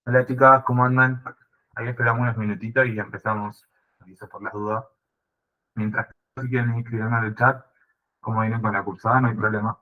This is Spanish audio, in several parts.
Hola chicas, ¿cómo andan? Ahí esperamos unos minutitos y ya empezamos. Aviso por las dudas. Mientras que si quieren inscribirme en el chat, como vienen con la cursada, no hay problema.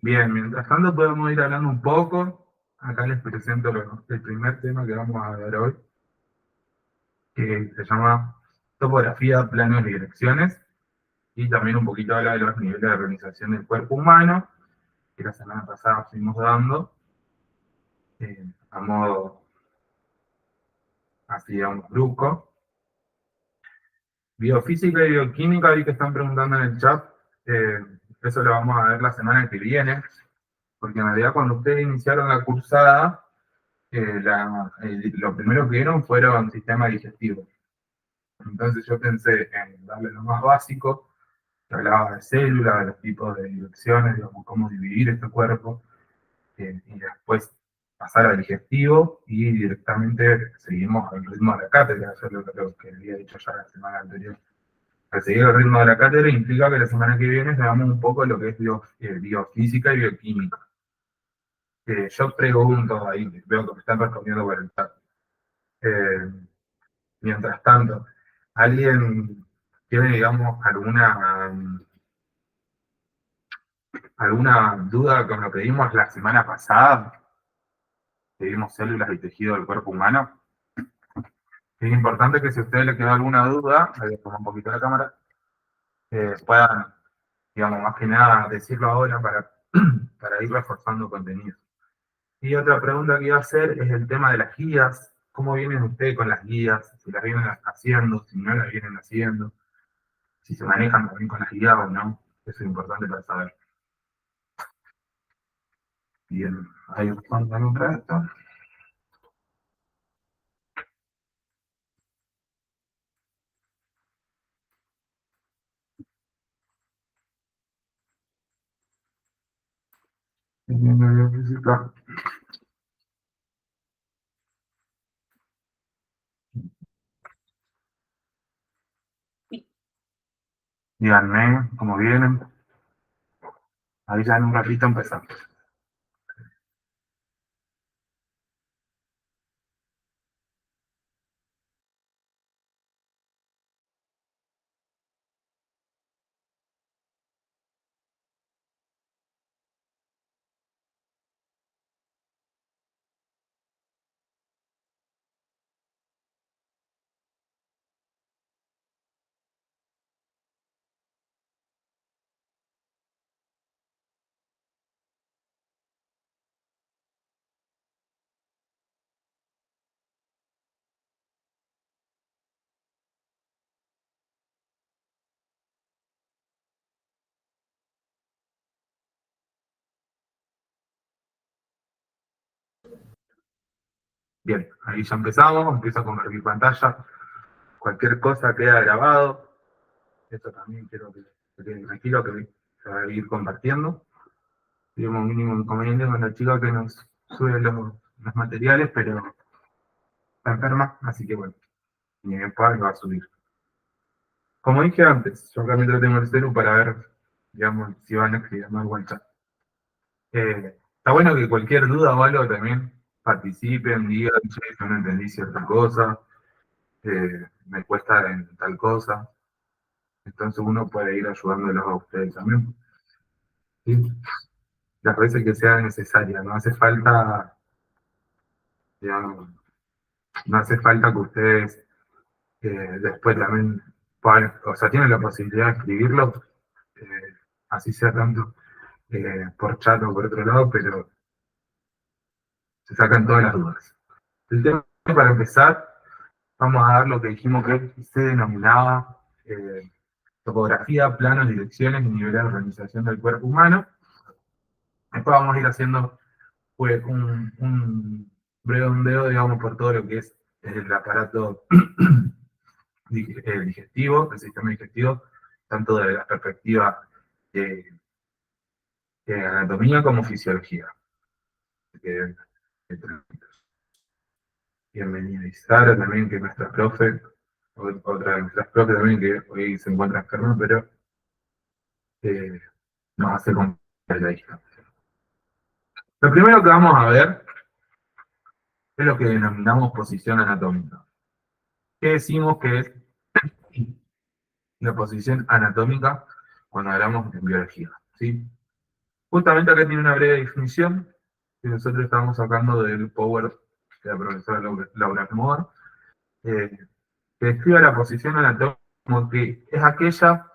Bien, mientras tanto podemos ir hablando un poco. Acá les presento el primer tema que vamos a ver hoy, que se llama topografía, planos y direcciones, y también un poquito habla de los niveles de organización del cuerpo humano, que la semana pasada fuimos dando, a modo así, a un brusco. Biofísica y bioquímica, vi que están preguntando en el chat, eh, eso lo vamos a ver la semana que viene, porque en realidad cuando ustedes iniciaron la cursada, lo primero que vieron fueron sistema digestivo. Entonces yo pensé en darle lo más básico, que hablaba de células, de los tipos de direcciones, digamos, cómo dividir este cuerpo, y después pasar al digestivo y directamente seguimos el ritmo de la cátedra, eso es lo que había dicho ya la semana anterior. Al seguir el ritmo de la cátedra implica que la semana que viene veamos un poco lo que es biofísica y bioquímica. Yo pregunto ahí, veo que me están respondiendo por el chat. Eh, Mientras tanto, ¿alguien tiene, digamos, alguna duda con lo que vimos la semana pasada? Que vimos células y tejido del cuerpo humano. Es importante que si a ustedes les queda alguna duda, ahí les pongo un poquito la cámara, puedan, digamos, más que nada decirlo ahora para ir reforzando contenido. Y otra pregunta que iba a hacer es el tema de las guías. ¿Cómo vienen ustedes con las guías? Si las vienen haciendo, si no las vienen haciendo, si se manejan también con las guías o no. Eso es importante para saber. Bien, ahí responden un resto. Díganme cómo vienen. Ahí ya en un ratito empezamos. Bien, ahí ya empezamos. Empiezo a compartir pantalla. Cualquier cosa queda grabado. Esto también quiero que queden tranquilos, que se va a ir compartiendo. Tuvimos un mínimo inconveniente con la chica que nos sube los materiales, pero está enferma, así que bueno, ni bien pueda lo va a subir. Como dije antes, yo acá mientras tengo el celu para ver, digamos, si van a escribirme algo al chat. Está bueno que cualquier duda o algo también participen, digan, che, yo no entendí cierta cosa, me cuesta en tal cosa. Entonces uno puede ir ayudándolos a ustedes también. ¿Sí? Las veces que sea necesaria, no hace falta, digamos, no hace falta que ustedes después también puedan, o sea, tienen la posibilidad de escribirlo, eh, así sea tanto por chat o por otro lado, pero se sacan todas las dudas. El tema para empezar, vamos a dar lo que dijimos que se denominaba topografía, planos, direcciones y nivel de organización del cuerpo humano. Después vamos a ir haciendo pues, un breve ondeo, digamos, por todo lo que es el aparato digestivo, el sistema digestivo, tanto de la perspectiva de, de anatomía como fisiología. Que, bienvenida Isara también, que es nuestra profe, otra de nuestras profes también, que hoy se encuentra enferma, pero eh, nos hace con la distancia. Lo primero que vamos a ver es lo que denominamos posición anatómica. ¿Qué decimos que es la posición anatómica cuando hablamos de biología, ¿sí? Justamente acá tiene una breve definición que nosotros estamos sacando del Power de la profesora Laura Moore, que describe la posición anatómica como que es aquella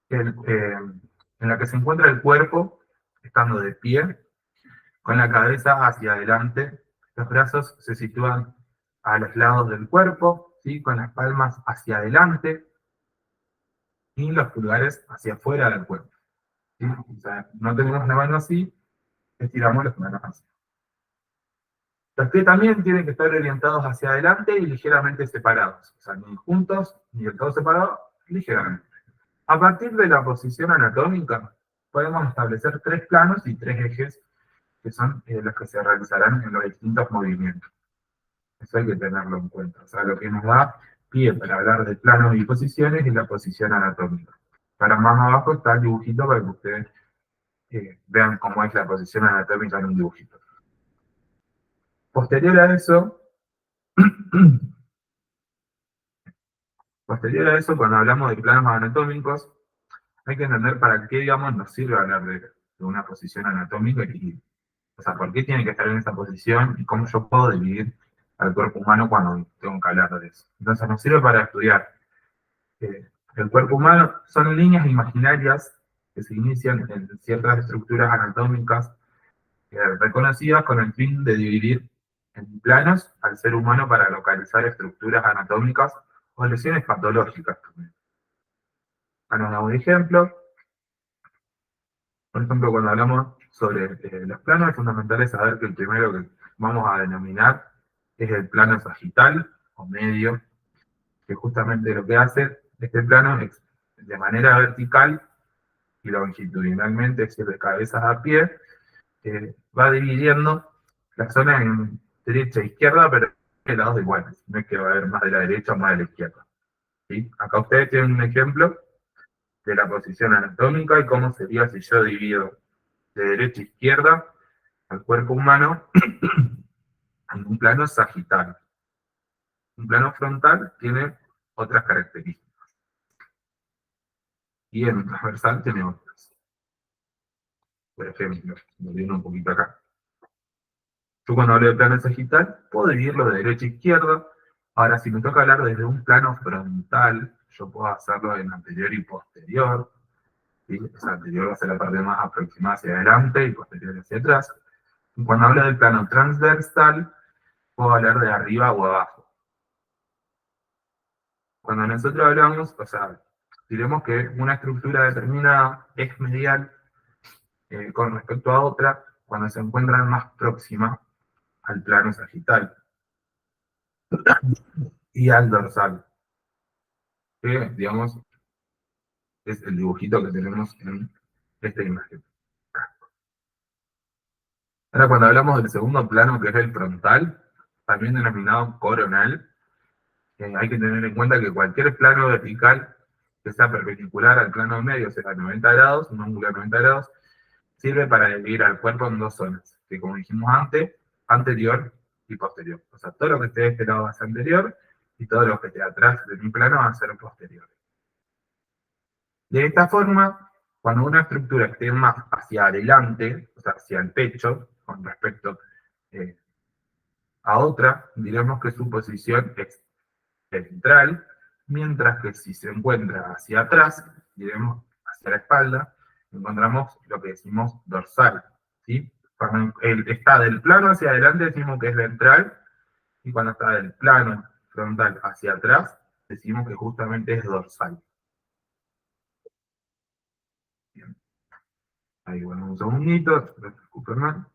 en la que se encuentra el cuerpo, estando de pie, con la cabeza hacia adelante. Los brazos se sitúan a los lados del cuerpo, ¿sí? Con las palmas hacia adelante y los pulgares hacia afuera del cuerpo, ¿sí? O sea, no tenemos la mano así, estiramos las manos así. Los pies también tienen que estar orientados hacia adelante y ligeramente separados. O sea, ni juntos ni del todo separados, ligeramente. A partir de la posición anatómica, podemos establecer tres planos y tres ejes que son los que se realizarán en los distintos movimientos. Eso hay que tenerlo en cuenta. O sea, lo que nos da pie para hablar de planos y posiciones es la posición anatómica. Para más abajo está el dibujito para que ustedes vean cómo es la posición anatómica en un dibujito. Posterior a eso, cuando hablamos de planos anatómicos, hay que entender para qué, digamos, nos sirve hablar de una posición anatómica y, o sea, por qué tiene que estar en esa posición y cómo yo puedo dividir al cuerpo humano cuando tengo que hablar de eso. Entonces nos sirve para estudiar el cuerpo humano. Son líneas imaginarias que se inician en ciertas estructuras anatómicas reconocidas con el fin de dividir en planos al ser humano para localizar estructuras anatómicas o lesiones patológicas también. Para un ejemplo, por ejemplo, cuando hablamos sobre los planos, es fundamental saber que el primero que vamos a denominar es el plano sagital o medio, que justamente lo que hace este plano es de manera vertical y longitudinalmente, es decir, de cabezas a pie, va dividiendo la zona en derecha e izquierda, pero en lados iguales. No es que va a haber más de la derecha o más de la izquierda. ¿Sí? Acá ustedes tienen un ejemplo de la posición anatómica y cómo sería si yo divido de derecha a izquierda al cuerpo humano en un plano sagital. Un plano frontal tiene otras características. Y en transversal tiene otras. Por ejemplo, volviendo un poquito acá. Yo cuando hablo de plano sagital, puedo dividirlo de derecha a izquierda. Ahora, si me toca hablar desde un plano frontal, yo puedo hacerlo en anterior y posterior. ¿Sí? O sea, anterior va a ser la parte más aproximada hacia adelante y posterior hacia atrás. Y cuando hablo del plano transversal, puedo hablar de arriba o abajo. Cuando nosotros hablamos, o sea, diremos que una estructura determinada es medial con respecto a otra cuando se encuentran más próximas al plano sagital y al dorsal, que digamos es el dibujito que tenemos en esta imagen. Ahora cuando hablamos del segundo plano, que es el frontal, también denominado coronal, hay que tener en cuenta que cualquier plano vertical que sea perpendicular al plano medio, o sea, 90 grados, un ángulo de 90 grados, sirve para dividir al cuerpo en dos zonas, que como dijimos antes, anterior y posterior. O sea, todo lo que esté de este lado va a ser anterior y todo lo que esté atrás de mi plano va a ser posterior. De esta forma, cuando una estructura esté más hacia adelante, o sea, hacia el pecho, con respecto eh, a otra, diremos que su posición es ventral, mientras que si se encuentra hacia atrás, diremos hacia la espalda, encontramos lo que decimos dorsal, ¿sí? Cuando está del plano hacia adelante decimos que es ventral, y cuando está del plano frontal hacia atrás, decimos que justamente es dorsal. Bien. Ahí, bueno, un segundito, Superman.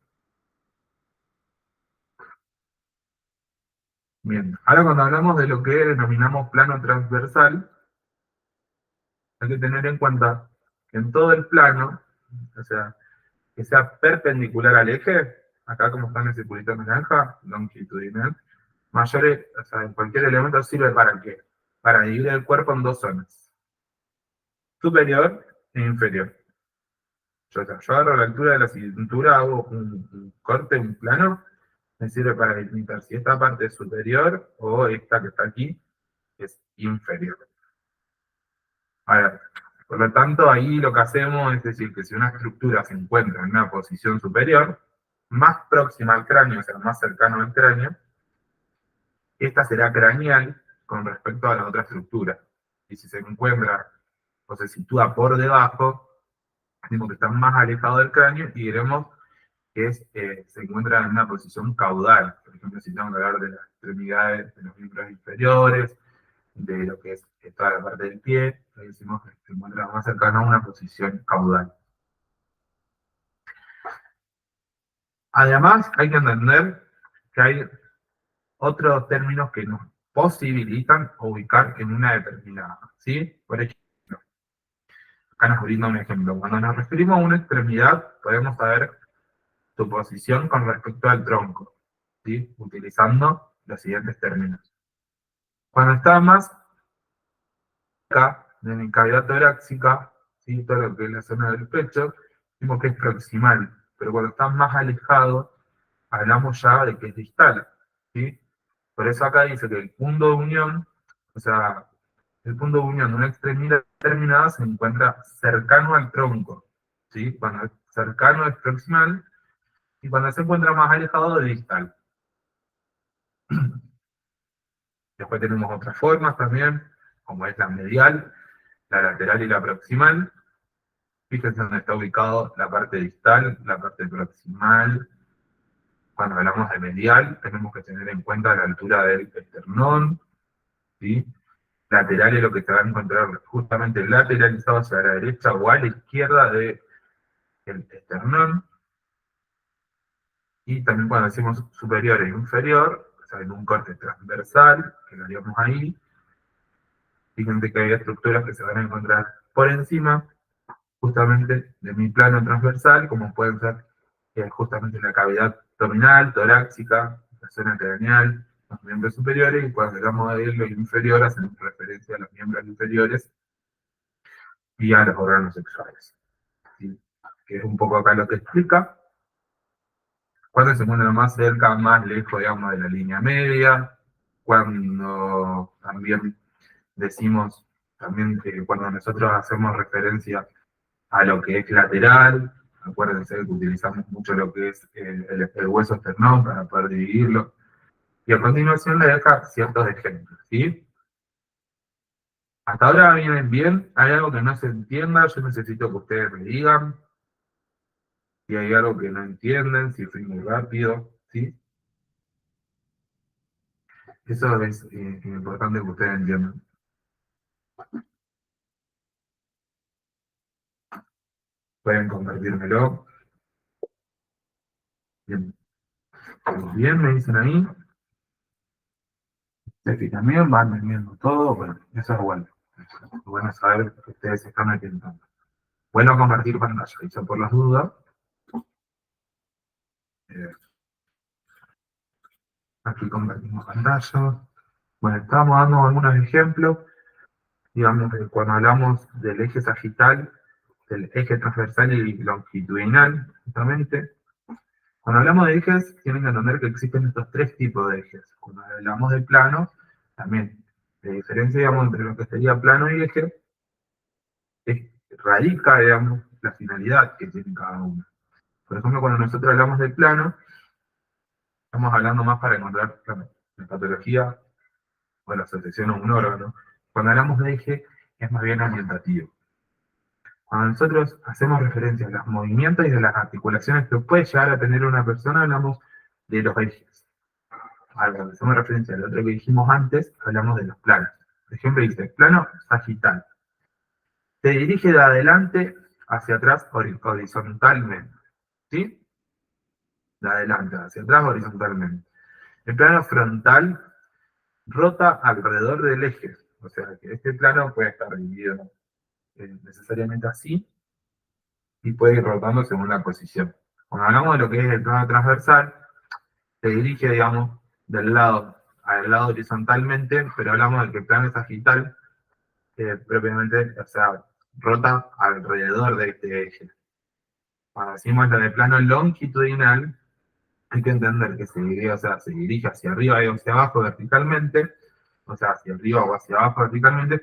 Bien, ahora cuando hablamos de lo que denominamos plano transversal, hay que tener en cuenta que en todo el plano, o sea, que sea perpendicular al eje, acá como está en el circulito naranja, longitudinal, mayores, o sea, en cualquier elemento sirve para qué? Para dividir el cuerpo en dos zonas, superior e inferior. Yo agarro la altura de la cintura, hago un corte, un plano, me sirve para delimitar si esta parte es superior o esta que está aquí es inferior. Ahora, por lo tanto, ahí lo que hacemos es decir que si una estructura se encuentra en una posición superior, más próxima al cráneo, o sea, más cercano al cráneo, esta será craneal con respecto a la otra estructura. Y si se encuentra o se sitúa por debajo, decimos que está más alejado del cráneo y diremos que se encuentra en una posición caudal. Por ejemplo, si tenemos que hablar de las extremidades de los miembros inferiores, de lo que es toda la parte del pie, le decimos que se encuentra más cercano a una posición caudal. Además, hay que entender que hay otros términos que nos posibilitan ubicar en una determinada, ¿sí? Por ejemplo, acá nos brinda un ejemplo. Cuando nos referimos a una extremidad, podemos saber su posición con respecto al tronco, ¿sí? Utilizando los siguientes términos. Cuando está más acá, en la cavidad torácica, ¿sí? Todo lo que es la zona del pecho, decimos que es proximal, pero cuando está más alejado, hablamos ya de que es distal, ¿sí? Por eso acá dice que el punto de unión, o sea, el punto de unión de una extremidad determinada se encuentra cercano al tronco, ¿sí? Cuando es cercano es proximal, y cuando se encuentra más alejado es distal. Después tenemos otras formas también, como es la medial, la lateral y la proximal. Fíjense dónde está ubicado la parte distal, la parte proximal. Cuando hablamos de medial, tenemos que tener en cuenta la altura del esternón, ¿sí? Lateral es lo que se va a encontrar justamente lateralizado hacia la derecha o a la izquierda del esternón. Y también cuando decimos superior e inferior, o sea, en un corte transversal, que lo haríamos ahí, fíjense que hay estructuras que se van a encontrar por encima, justamente de mi plano transversal, como pueden ser justamente la cavidad abdominal, torácica, la zona craneal, los miembros superiores, y cuando hablamos de lo inferior, hacemos referencia a los miembros inferiores y a los órganos sexuales, ¿sí? Que es un poco acá lo que explica. Cuando se encuentra más cerca, más lejos, digamos, de la línea media, cuando también decimos, también que cuando nosotros hacemos referencia a lo que es lateral, acuérdense que utilizamos mucho lo que es el hueso esternón para poder dividirlo, y a continuación le deja ciertos ejemplos, ¿sí? Hasta ahora vienen bien, hay algo que no se entienda, yo necesito que ustedes me digan si hay algo que no entienden, si fui muy rápido, ¿sí? Eso es importante que ustedes entiendan. Pueden compartírmelo. Bien, bien, me dicen ahí. Ustedes también van entendiendo todo, bueno, eso es bueno. Es bueno saber que ustedes están atentos. Bueno, compartir pantalla, hice por las dudas. Eh, Aquí compartimos pantalla. Bueno, estamos dando algunos ejemplos. Digamos que cuando hablamos del eje sagital, del eje transversal y longitudinal, justamente. Cuando hablamos de ejes, tienen que entender que existen estos tres tipos de ejes. Cuando hablamos de planos, también. La diferencia, digamos, entre lo que sería plano y eje, es, radica, digamos, la finalidad que tiene cada uno. Por ejemplo, cuando nosotros hablamos de plano, estamos hablando más para encontrar la patología o la asociación a un órgano. Cuando hablamos de eje, es más bien orientativo. Cuando nosotros hacemos referencia a los movimientos y de las articulaciones que puede llegar a tener una persona, hablamos de los ejes. Cuando hacemos referencia al otro que dijimos antes, hablamos de los planos. Por ejemplo, dice, plano sagital. Se dirige de adelante hacia atrás horizontalmente. ¿Sí? De adelante hacia atrás horizontalmente. El plano frontal rota alrededor del eje. O sea que este plano puede estar dividido necesariamente así y puede ir rotando según la posición. Cuando hablamos de lo que es el plano transversal, se dirige, digamos, del lado al lado horizontalmente, pero hablamos de que el plano sagital propiamente, o sea, rota alrededor de este eje. Cuando decimos lo de plano longitudinal, hay que entender que se dirige, o sea, se dirige hacia arriba y hacia abajo verticalmente, o sea, hacia arriba o hacia abajo verticalmente,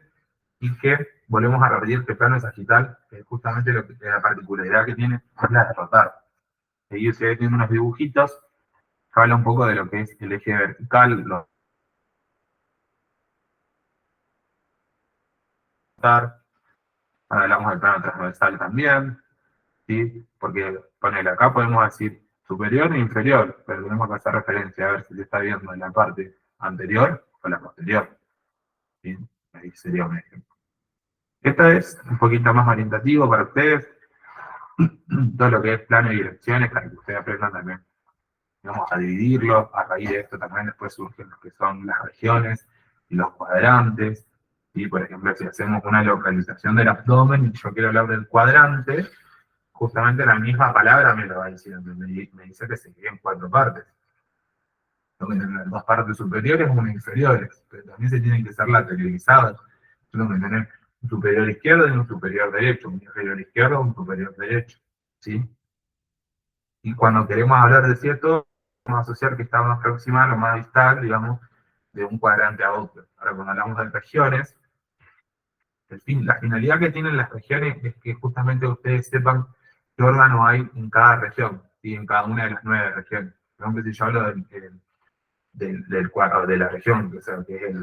y que volvemos a repetir que el plano sagital, justamente la particularidad que tiene es la de rotar. Y ustedes tienen unos dibujitos que habla un poco de lo que es el eje vertical, rotar, hablamos del plano transversal también, ¿sí? Porque ponele acá podemos decir superior e inferior, pero tenemos que hacer referencia a ver si se está viendo en la parte anterior o la posterior, ¿sí? Ahí sería un ejemplo. Esta es un poquito más orientativo para ustedes, todo lo que es plano y direcciones, para que ustedes aprendan también, vamos a dividirlo, a raíz de esto también después surgen lo que son las regiones y los cuadrantes, y por ejemplo si hacemos una localización del abdomen y yo quiero hablar del cuadrante, justamente la misma palabra me lo va diciendo, me dice que se divide en 4 partes. Tengo que tener 2 partes superiores y una inferiores, pero también se tienen que ser lateralizadas. Tengo que tener un superior izquierdo y un superior derecho, un inferior izquierdo y un superior derecho, ¿sí? Y cuando queremos hablar de cierto, vamos a asociar que está más próxima, lo más distal, digamos, de un cuadrante a otro. Ahora, cuando hablamos de regiones, la finalidad que tienen las regiones es que justamente ustedes sepan qué órgano hay en cada región, ¿sí? En cada una de las 9 regiones. Por ejemplo, si yo hablo del cuadro de la región, que, o sea, que es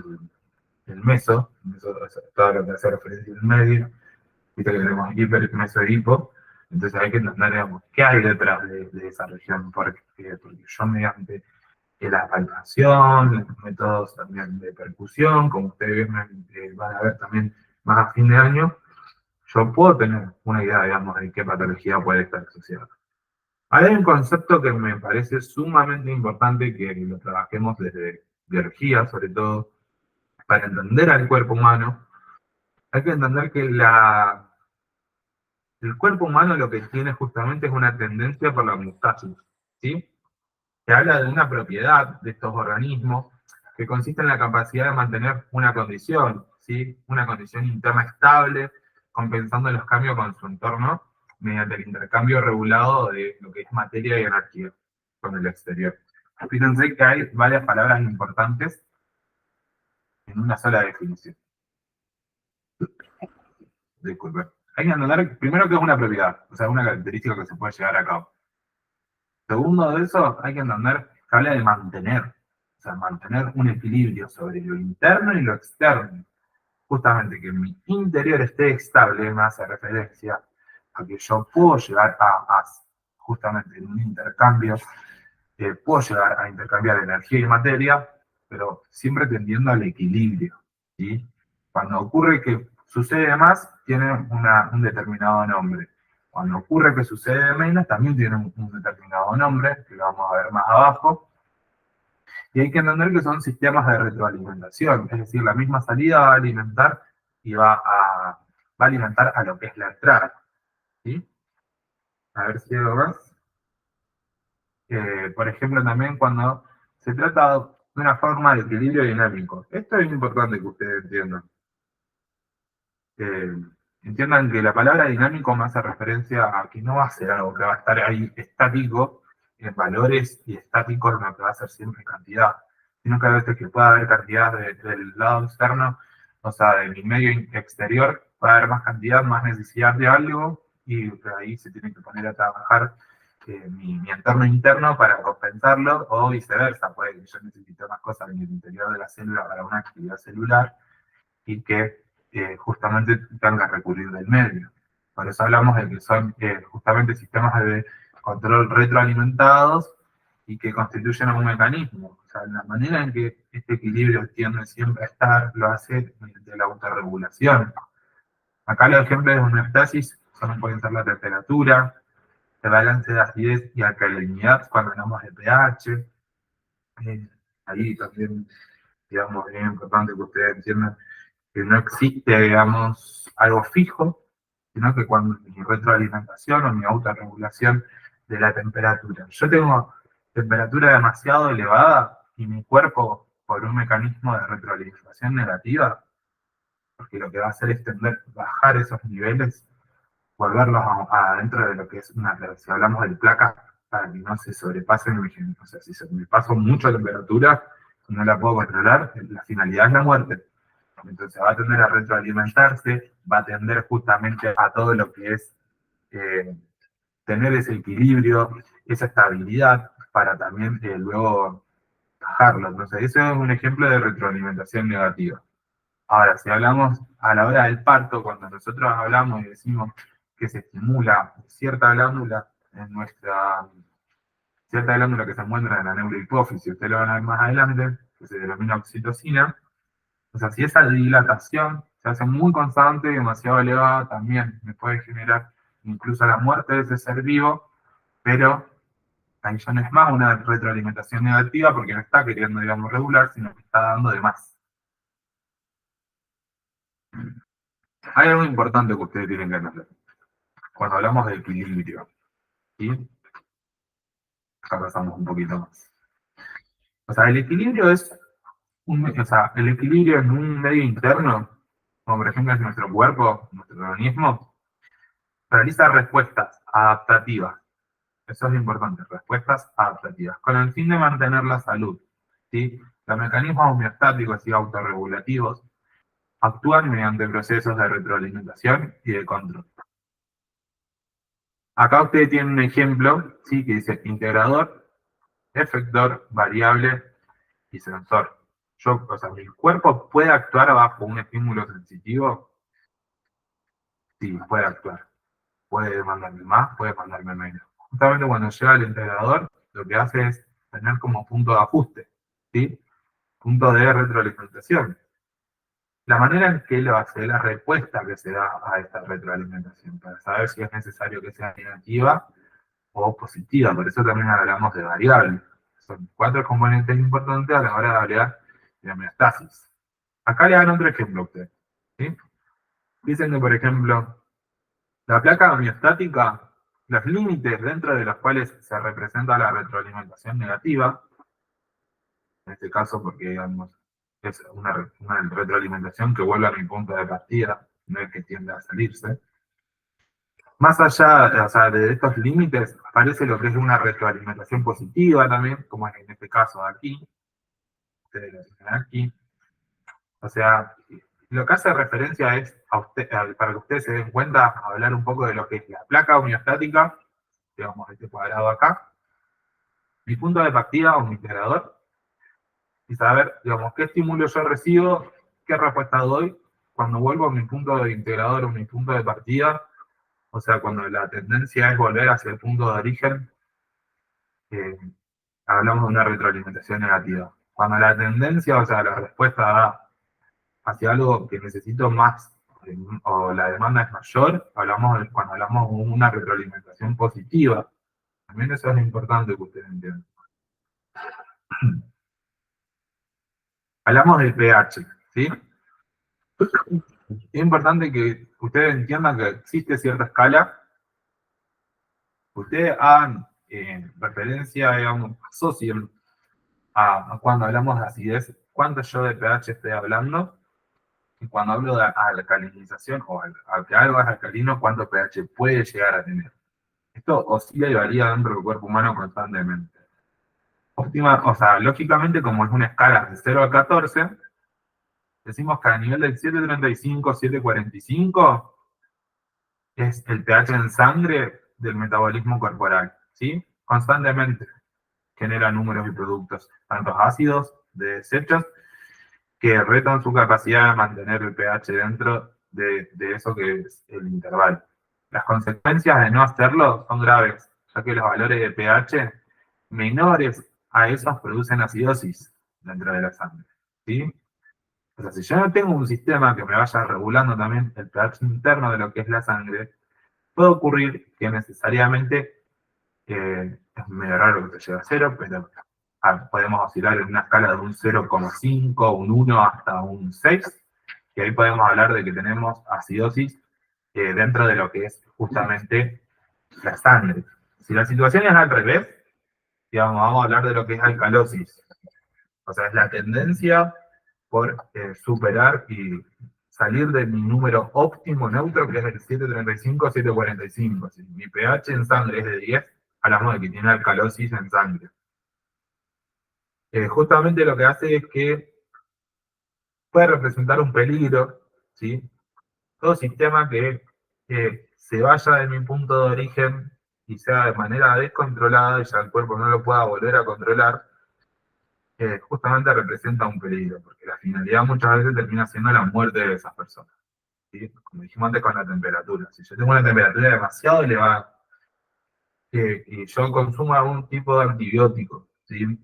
el meso es todo lo que hace referencia al medio, viste que tenemos hiper, meso y hipo, entonces hay que entender, digamos, qué hay detrás de esa región, porque yo mediante la palpación, los métodos también de percusión, como ustedes van a ver también más a fin de año, yo puedo tener una idea, digamos, de qué patología puede estar asociada. Hay un concepto que me parece sumamente importante que lo trabajemos desde biología, sobre todo, para entender al cuerpo humano. Hay que entender que el cuerpo humano lo que tiene justamente es una tendencia por la homeostasis, ¿sí? Que habla de una propiedad de estos organismos que consiste en la capacidad de mantener una condición, ¿sí? Una condición interna estable, compensando los cambios con su entorno mediante el intercambio regulado de lo que es materia y energía con el exterior. Fíjense que hay varias palabras importantes en una sola definición. Disculpen. Hay que entender primero que es una propiedad, o sea, una característica que se puede llevar a cabo. Segundo de eso, hay que entender que habla de mantener, o sea, mantener un equilibrio sobre lo interno y lo externo. Justamente que mi interior esté estable me hace referencia a que yo puedo llegar justamente en un intercambio, puedo llegar a intercambiar energía y materia, pero siempre tendiendo al equilibrio, ¿sí? Cuando ocurre que sucede más, tiene un determinado nombre. Cuando ocurre que sucede menos, también tiene un determinado nombre, que lo vamos a ver más abajo. Y hay que entender que son sistemas de retroalimentación, es decir, la misma salida va a alimentar y va a alimentar a lo que es la entrada, ¿sí? A ver si hay algo más. Por ejemplo, también cuando se trata de una forma de equilibrio dinámico. Esto es importante que ustedes entiendan. Eh, Entiendan que la palabra dinámico me hace referencia a que no va a ser algo que va a estar ahí estático en valores y estático en lo que va a ser siempre cantidad, sino que a veces que pueda haber cantidad del lado externo, o sea, de mi medio exterior, puede haber más cantidad, más necesidad de algo, y ahí se tiene que poner a trabajar mi entorno interno para compensarlo, o viceversa, puede que yo necesite más cosas en el interior de la célula para una actividad celular, y que justamente tenga que recurrir del medio. Por eso hablamos de que son justamente sistemas de control retroalimentados y que constituyen un mecanismo. O sea, la manera en que este equilibrio tiende siempre a estar lo hace mediante la autorregulación. Acá los ejemplos de homeostasis pueden ser la temperatura, el balance de acidez y alcalinidad cuando hablamos de pH. Ahí también, digamos, es importante que ustedes entiendan que no existe, digamos, algo fijo, sino que cuando mi retroalimentación o mi autorregulación de la temperatura. Yo tengo temperatura demasiado elevada y mi cuerpo, por un mecanismo de retroalimentación negativa, porque lo que va a hacer es bajar esos niveles, volverlos adentro de lo que es una, si hablamos de placas, para que no se sobrepasen, o sea, si se me paso mucha temperatura, no la puedo controlar, la finalidad es la muerte. Entonces va a tender a retroalimentarse, va a tender justamente a todo lo que es tener ese equilibrio, esa estabilidad para también luego bajarlo. Entonces, eso es un ejemplo de retroalimentación negativa. Ahora, si hablamos a la hora del parto, cuando nosotros hablamos y decimos que se estimula cierta glándula en nuestra, cierta glándula que se encuentra en la neurohipófisis, ustedes lo van a ver más adelante, que se denomina oxitocina. O sea, si esa dilatación se hace muy constante y demasiado elevada, también me puede generar incluso la muerte de ese ser vivo, pero ahí ya no es más una retroalimentación negativa porque no está queriendo, digamos, regular, sino que está dando de más. Hay algo importante que ustedes tienen que entender. Cuando hablamos de equilibrio, ¿sí? Acá pasamos un poquito más. O sea, el equilibrio es o sea, el equilibrio en un medio interno, como por ejemplo es nuestro cuerpo, nuestro organismo, realiza respuestas adaptativas. Eso es importante, respuestas adaptativas, con el fin de mantener la salud. ¿Sí? Los mecanismos homeostáticos y autorregulativos actúan mediante procesos de retroalimentación y de control. Acá ustedes tienen un ejemplo, ¿sí? Que dice integrador, efector, variable y sensor. O sea, mi cuerpo puede actuar bajo un estímulo sensitivo, sí, puede actuar. Puede mandarme más, puede mandarme menos. Justamente cuando llega el integrador, lo que hace es tener como punto de ajuste, ¿sí? Punto de retroalimentación. La manera en que lo hace, la respuesta que se da a esta retroalimentación, para saber si es necesario que sea negativa o positiva. Por eso también hablamos de variables. Son 4 componentes importantes a la hora de hablar de homeostasis. Acá le dan otro ejemplo a usted. ¿Sí? Dicen que, por ejemplo, la placa homeostática, los límites dentro de los cuales se representa la retroalimentación negativa, en este caso porque digamos, es una retroalimentación que vuelve a mi punto de partida, no es que tiende a salirse. Más allá, o sea, de estos límites, aparece lo que es una retroalimentación positiva también, como en este caso aquí, ustedes lo tienen aquí. O sea, lo que hace referencia es, para que ustedes se den cuenta, hablar un poco de lo que es la placa homeostática, digamos, este cuadrado acá, mi punto de partida o mi integrador, y saber, digamos, qué estímulo yo recibo, qué respuesta doy, cuando vuelvo a mi punto de integrador o mi punto de partida, o sea, cuando la tendencia es volver hacia el punto de origen, eh, hablamos de una retroalimentación negativa. Cuando la tendencia, o sea, la respuesta da hacia algo que necesito más, o la demanda es mayor, cuando hablamos de una retroalimentación positiva. También eso es importante que ustedes entiendan. Hablamos del pH, ¿sí? Es importante que ustedes entiendan que existe cierta escala. Ustedes hagan referencia, digamos, asocien a cuando hablamos de acidez, cuánto yo de pH estoy hablando, y cuando hablo de alcalinización o a que algo es alcalino, cuánto pH puede llegar a tener. Esto oscila y varía dentro del cuerpo humano constantemente. Óptima, o sea, lógicamente, como es una escala de 0 a 14, decimos que a nivel del 735, 745 es el pH en sangre del metabolismo corporal, ¿sí? Constantemente genera números y productos, tanto ácidos de desechos, que retan su capacidad de mantener el pH dentro de eso que es el intervalo. Las consecuencias de no hacerlo son graves, ya que los valores de pH menores a esos producen acidosis dentro de la sangre, ¿sí? O sea, si yo no tengo un sistema que me vaya regulando también el pH interno de lo que es la sangre, puede ocurrir que necesariamente es medio raro que se llegue a cero, pero podemos oscilar en una escala de un 0,5, un 1 hasta un 6, y ahí podemos hablar de que tenemos acidosis dentro de lo que es justamente la sangre. Si la situación es al revés, digamos, vamos a hablar de lo que es alcalosis. O sea, es la tendencia por superar y salir de mi número óptimo neutro, que es el 735, 745. Si mi pH en sangre es de 10, hablamos de que tiene alcalosis en sangre. Justamente lo que hace es que puede representar un peligro, ¿sí? Todo sistema que se vaya de mi punto de origen y sea de manera descontrolada y ya el cuerpo no lo pueda volver a controlar, justamente representa un peligro, porque la finalidad muchas veces termina siendo la muerte de esas personas, ¿sí? Como dijimos antes con la temperatura. Si yo tengo una temperatura demasiado elevada, y yo consumo algún tipo de antibiótico, ¿sí?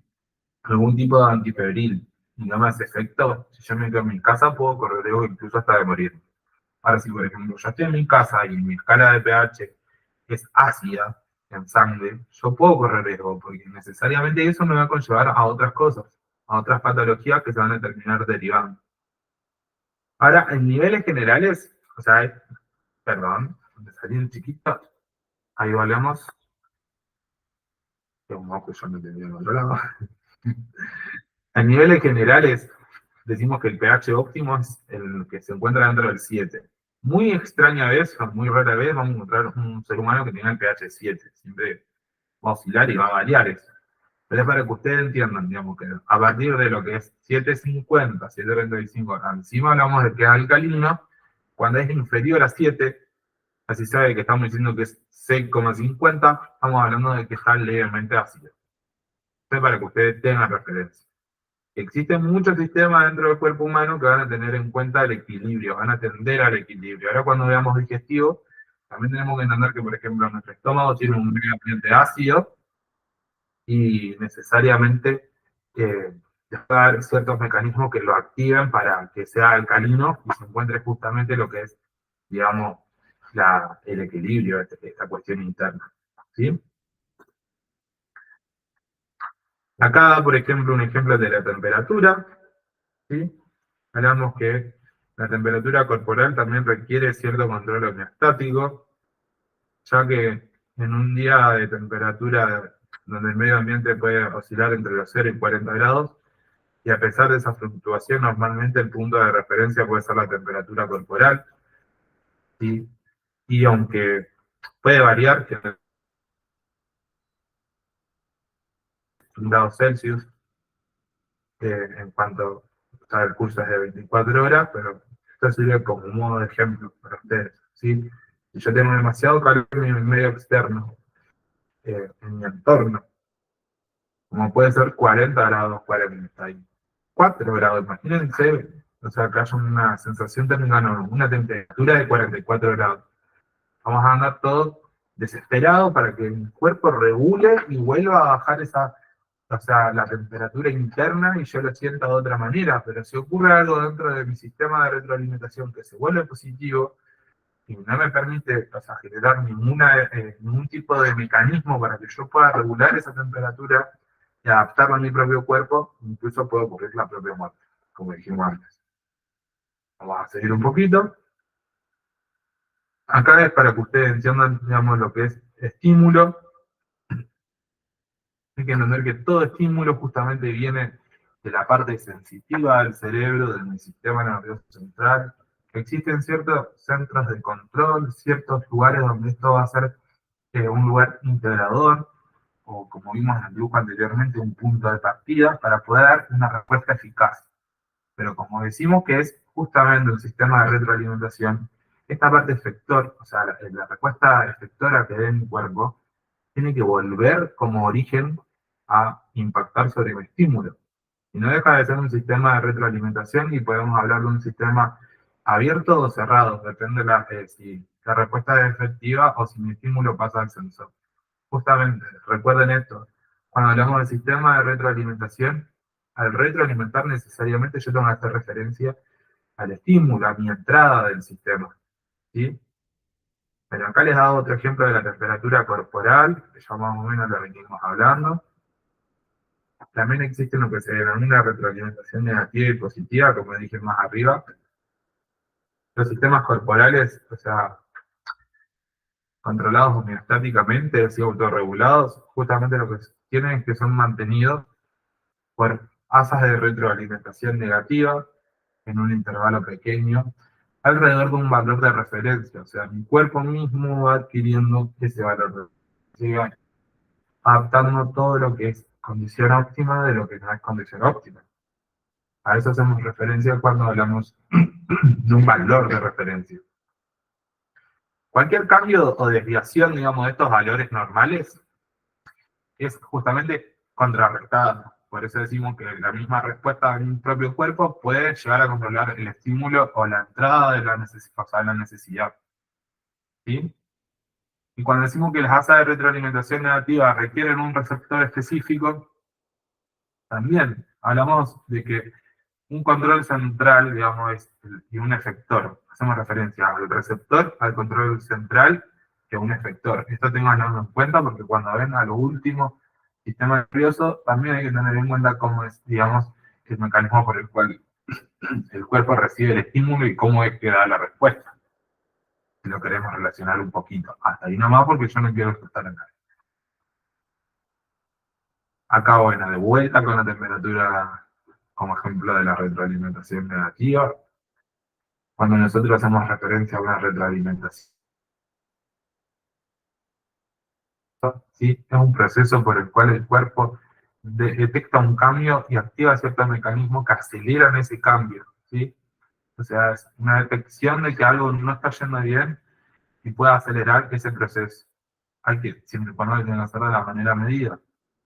Algún tipo de antifebril, y no me hace efecto, si yo me quedo en mi casa puedo correr riesgo incluso hasta de morir. Ahora, si por ejemplo yo estoy en mi casa y mi escala de pH es ácida en sangre, yo puedo correr riesgo, porque necesariamente eso me va a conllevar a otras cosas, a otras patologías que se van a terminar derivando. Ahora, en niveles generales, o sea, perdón, me salí un chiquito, ahí volvemos, que un moco yo no tenía en otro lado. En niveles generales, decimos que el pH óptimo es el que se encuentra dentro del 7. Muy extraña vez, o muy rara vez, vamos a encontrar un ser humano que tenga el pH 7. Siempre va a oscilar y va a variar eso. Pero es para que ustedes entiendan, digamos, que a partir de lo que es 7,50, 7,35, encima hablamos de que es alcalino, cuando es inferior a 7, así sabe que estamos diciendo que es 6,50, estamos hablando de que está levemente ácido. Esto es para que ustedes tengan referencia. Existen muchos sistemas dentro del cuerpo humano que van a tener en cuenta el equilibrio, van a tender al equilibrio. Ahora cuando veamos digestivo, también tenemos que entender que, por ejemplo, nuestro estómago tiene un medio ambiente ácido y necesariamente va a haber ciertos mecanismos que lo activen para que sea alcalino y se encuentre justamente lo que es, digamos, el equilibrio, esta cuestión interna. ¿Sí? Acá, por ejemplo, un ejemplo de la temperatura. ¿Sí? Hablamos que la temperatura corporal también requiere cierto control homeostático, ya que en un día de temperatura donde el medio ambiente puede oscilar entre los 0 y 40 grados, y a pesar de esa fluctuación, normalmente el punto de referencia puede ser la temperatura corporal, ¿sí? Y aunque puede variar, que en grados Celsius, en cuanto el curso es de 24 horas, pero esto sirve como un modo de ejemplo para ustedes, ¿sí? Si yo tengo demasiado calor en mi medio externo, en mi entorno, como puede ser 40 grados, 44 grados, imagínense, o sea, que haya una sensación térmica, no, una temperatura de 44 grados. Vamos a andar todos desesperados para que el cuerpo regule y vuelva a bajar esa, o sea, la temperatura interna y yo lo sienta de otra manera, pero si ocurre algo dentro de mi sistema de retroalimentación que se vuelve positivo y no me permite, o sea, generar ningún tipo de mecanismo para que yo pueda regular esa temperatura y adaptarla a mi propio cuerpo, incluso puede ocurrir la propia muerte, como dijimos antes. Vamos a seguir un poquito. Acá es para que ustedes entiendan, digamos, lo que es estímulo. Hay que entender que todo estímulo justamente viene de la parte sensitiva del cerebro, del sistema nervioso central. Existen ciertos centros de control, ciertos lugares donde esto va a ser un lugar integrador, o como vimos en el grupo anteriormente, un punto de partida para poder dar una respuesta eficaz. Pero como decimos que es justamente un sistema de retroalimentación, esta parte efector, o sea, la respuesta efectora que dé mi cuerpo, tiene que volver como origen a impactar sobre el estímulo. Y no deja de ser un sistema de retroalimentación y podemos hablar de un sistema abierto o cerrado, depende de si la respuesta es efectiva o si mi estímulo pasa al sensor. Justamente, recuerden esto, cuando hablamos del sistema de retroalimentación, al retroalimentar necesariamente yo tengo que hacer referencia al estímulo, a mi entrada del sistema. ¿Sí? Pero acá les he dado otro ejemplo de la temperatura corporal, que ya más o menos lo venimos hablando. También existe lo que se denomina retroalimentación negativa y positiva, como dije más arriba. Los sistemas corporales, o sea, controlados homeostáticamente, así autorregulados, justamente lo que tienen es que son mantenidos por asas de retroalimentación negativa en un intervalo pequeño, alrededor de un valor de referencia. O sea, mi cuerpo mismo va adquiriendo ese valor de referencia, adaptando todo lo que es condición óptima de lo que no es condición óptima. A eso hacemos referencia cuando hablamos de un valor de referencia. Cualquier cambio o desviación, digamos, de estos valores normales es justamente contrarrestada. Por eso decimos que la misma respuesta de un propio cuerpo puede llegar a controlar el estímulo o la entrada de la necesidad. ¿Sí? Y cuando decimos que las asas de retroalimentación negativa requieren un receptor específico, también hablamos de que un control central, digamos, y un efector. Hacemos referencia al receptor, al control central, que a un efector. Esto tenganlo en cuenta porque cuando ven a lo último, sistema nervioso, también hay que tener en cuenta cómo es, digamos, el mecanismo por el cual el cuerpo recibe el estímulo y cómo es que da la respuesta. Si lo queremos relacionar un poquito. Hasta ahí nomás porque yo no quiero asustar a nadie. Acá, bueno, de vuelta con la temperatura como ejemplo de la retroalimentación negativa. Cuando nosotros hacemos referencia a una retroalimentación, ¿sí? Es un proceso por el cual el cuerpo detecta un cambio y activa ciertos mecanismos que aceleran ese cambio. ¿Sí? O sea, es una detección de que algo no está yendo bien y puede acelerar ese proceso. Hay que siempre ponerlo que hacerlo de la manera medida.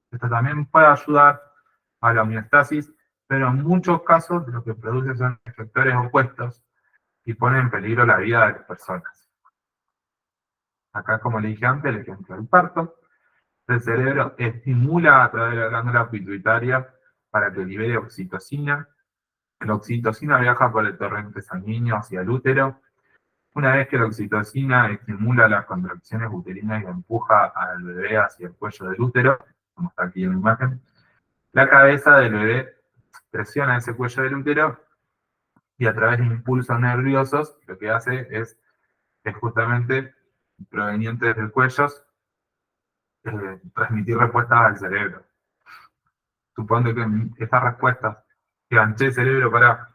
Esto también puede ayudar a la homeostasis, pero en muchos casos lo que produce son efectores opuestos y pone en peligro la vida de las personas. Acá, como le dije antes, el ejemplo del parto. El cerebro estimula a través de la glándula pituitaria para que libere oxitocina. La oxitocina viaja por el torrente sanguíneo hacia el útero. Una vez que la oxitocina estimula las contracciones uterinas y empuja al bebé hacia el cuello del útero, como está aquí en la imagen, la cabeza del bebé presiona ese cuello del útero y a través de impulsos nerviosos lo que hace es justamente provenientes del cuello transmitir respuestas al cerebro. Supongo que estas respuestas que ganché el cerebro para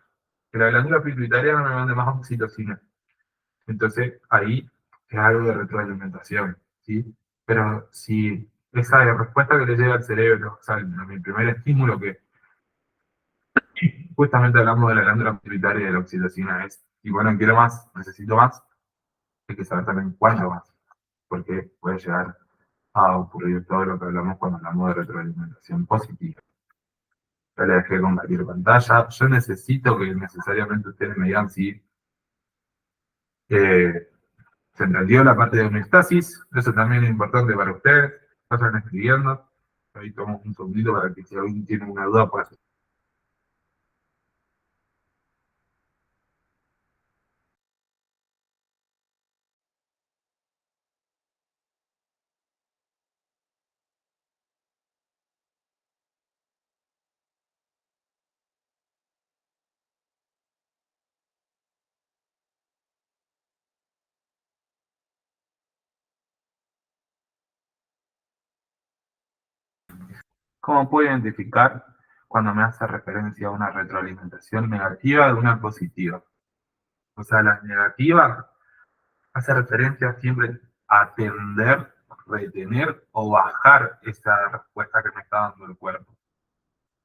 que la glándula pituitaria no me mande más oxitocina. Entonces ahí es algo de retroalimentación, ¿sí? Pero si esa respuesta que le llega al cerebro, o sea, mi primer estímulo que justamente hablamos de la glándula pituitaria y de la oxitocina es, y bueno, quiero más, necesito más, hay que saber también cuándo más, porque puede llegar a ocurrir todo lo que hablamos cuando hablamos de retroalimentación positiva. Ya le dejé compartir pantalla. Yo necesito que necesariamente ustedes me digan si se entendió la parte de homeostasis. Eso también es importante para ustedes. Vayan escribiendo. Ahí tomamos un segundito para que si alguien tiene una duda pueda hacer. ¿Cómo puedo identificar cuando me hace referencia a una retroalimentación negativa de una positiva? O sea, la negativa hace referencia siempre a atender, retener o bajar esa respuesta que me está dando el cuerpo.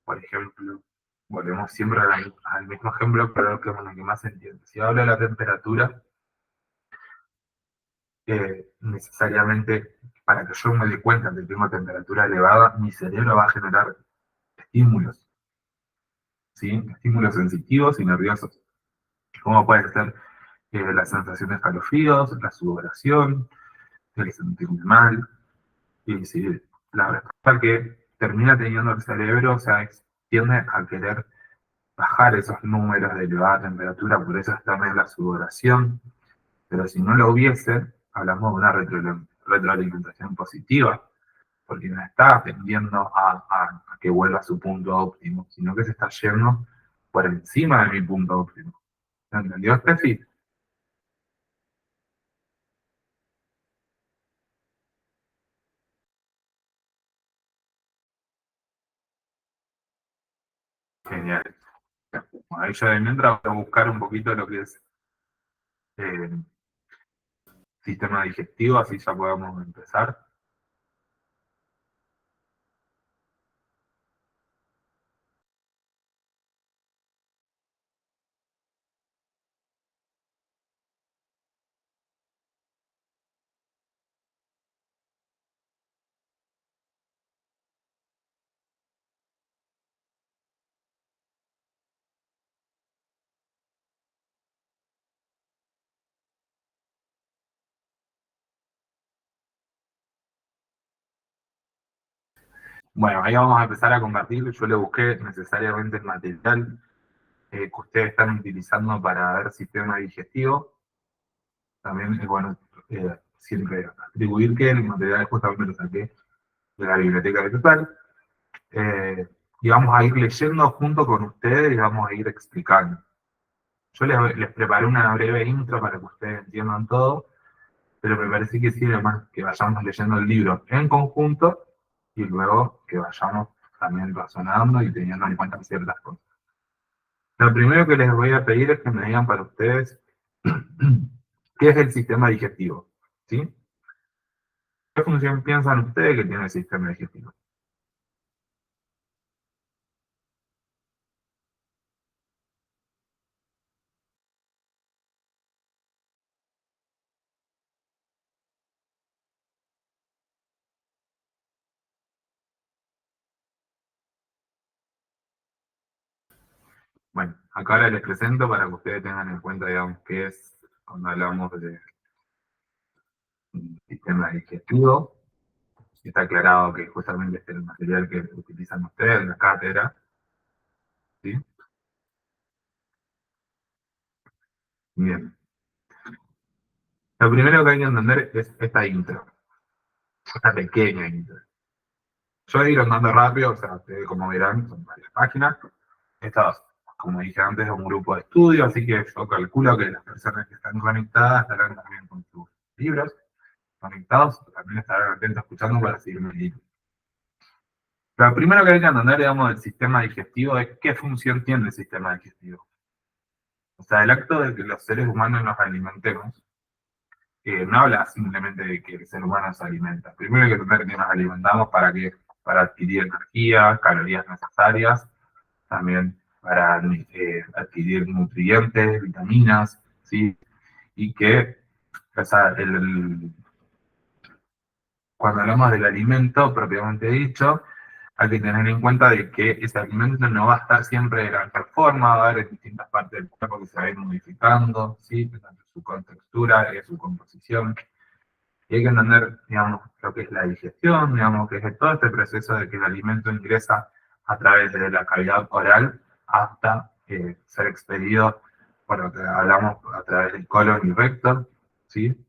Por ejemplo, volvemos siempre al mismo ejemplo, pero que, bueno, que más se entiende. Si hablo de la temperatura, necesariamente para que yo me dé cuenta que tengo temperatura elevada, mi cerebro va a generar estímulos, ¿sí? Estímulos sensitivos y nerviosos, como puede ser la sensación de escalofríos, la sudoración, el sentirme mal, y si la respuesta que termina teniendo el cerebro, o sea, tiende a querer bajar esos números de elevada temperatura, por eso es también la sudoración, pero si no lo hubiese, hablamos de una retroalimentación positiva, porque no está tendiendo a que vuelva a su punto óptimo, sino que se está yendo por encima de mi punto óptimo. ¿Entendió, Steffi? Genial. Bueno, ahí ya de mientras voy a buscar un poquito lo que es eh, sistema digestivo, así ya podemos empezar. Bueno, ahí vamos a empezar a convertir. Yo le busqué necesariamente el material que ustedes están utilizando para ver sistema digestivo. También es bueno siempre atribuir que el material justamente lo saqué de la biblioteca virtual. Eh, y vamos a ir leyendo junto con ustedes y vamos a ir explicando. Yo les preparé una breve intro para que ustedes entiendan todo, pero me parece que sirve más que vayamos leyendo el libro en conjunto y luego que vayamos también razonando y teniendo en cuenta ciertas cosas. Lo primero que les voy a pedir es que me digan para ustedes qué es el sistema digestivo, ¿sí? ¿Qué función piensan ustedes que tiene el sistema digestivo? Bueno, acá ahora les presento para que ustedes tengan en cuenta, digamos, qué es cuando hablamos de sistema digestivo. Está aclarado que justamente este es el material que utilizan ustedes en la cátedra, ¿sí? Bien. Lo primero que hay que entender es esta intro, esta pequeña intro. Yo voy a ir andando rápido, o sea, ustedes como verán, son varias páginas. Estas, como dije antes, es un grupo de estudio, así que yo calculo que las personas que están conectadas estarán también con sus libros conectados, también estarán atentos escuchando para seguir mi libro. Lo primero que hay que entender, digamos, del sistema digestivo es qué función tiene el sistema digestivo. O sea, el acto de que los seres humanos nos alimentemos no habla simplemente de que el ser humano se alimenta. Primero hay que entender que nos alimentamos para que para adquirir energía, calorías necesarias, también para adquirir nutrientes, vitaminas, ¿sí? Y que, o sea, cuando hablamos del alimento propiamente dicho, hay que tener en cuenta de que ese alimento no va a estar siempre de la misma forma, va a haber distintas partes del cuerpo que se van a ir modificando, ¿sí? Tanto su contextura, su composición. Y hay que entender, digamos, lo que es la digestión, digamos, que es todo este proceso de que el alimento ingresa a través de la cavidad oral hasta ser expelido, por lo que hablamos a través del colon y recto, ¿sí?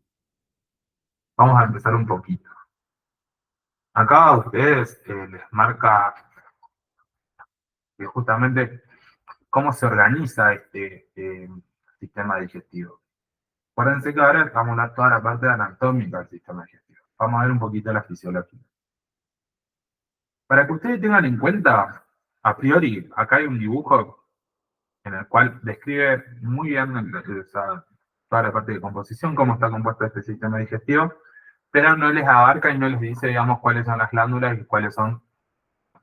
Vamos a empezar un poquito. Acá a ustedes les marca justamente cómo se organiza este sistema digestivo. Acuérdense que ahora vamos a hablar toda la parte anatómica del sistema digestivo. Vamos a ver un poquito la fisiología. Para que ustedes tengan en cuenta, a priori, acá hay un dibujo en el cual describe muy bien toda la parte de composición, cómo está compuesto este sistema digestivo, pero no les abarca y no les dice, digamos, cuáles son las glándulas y cuáles son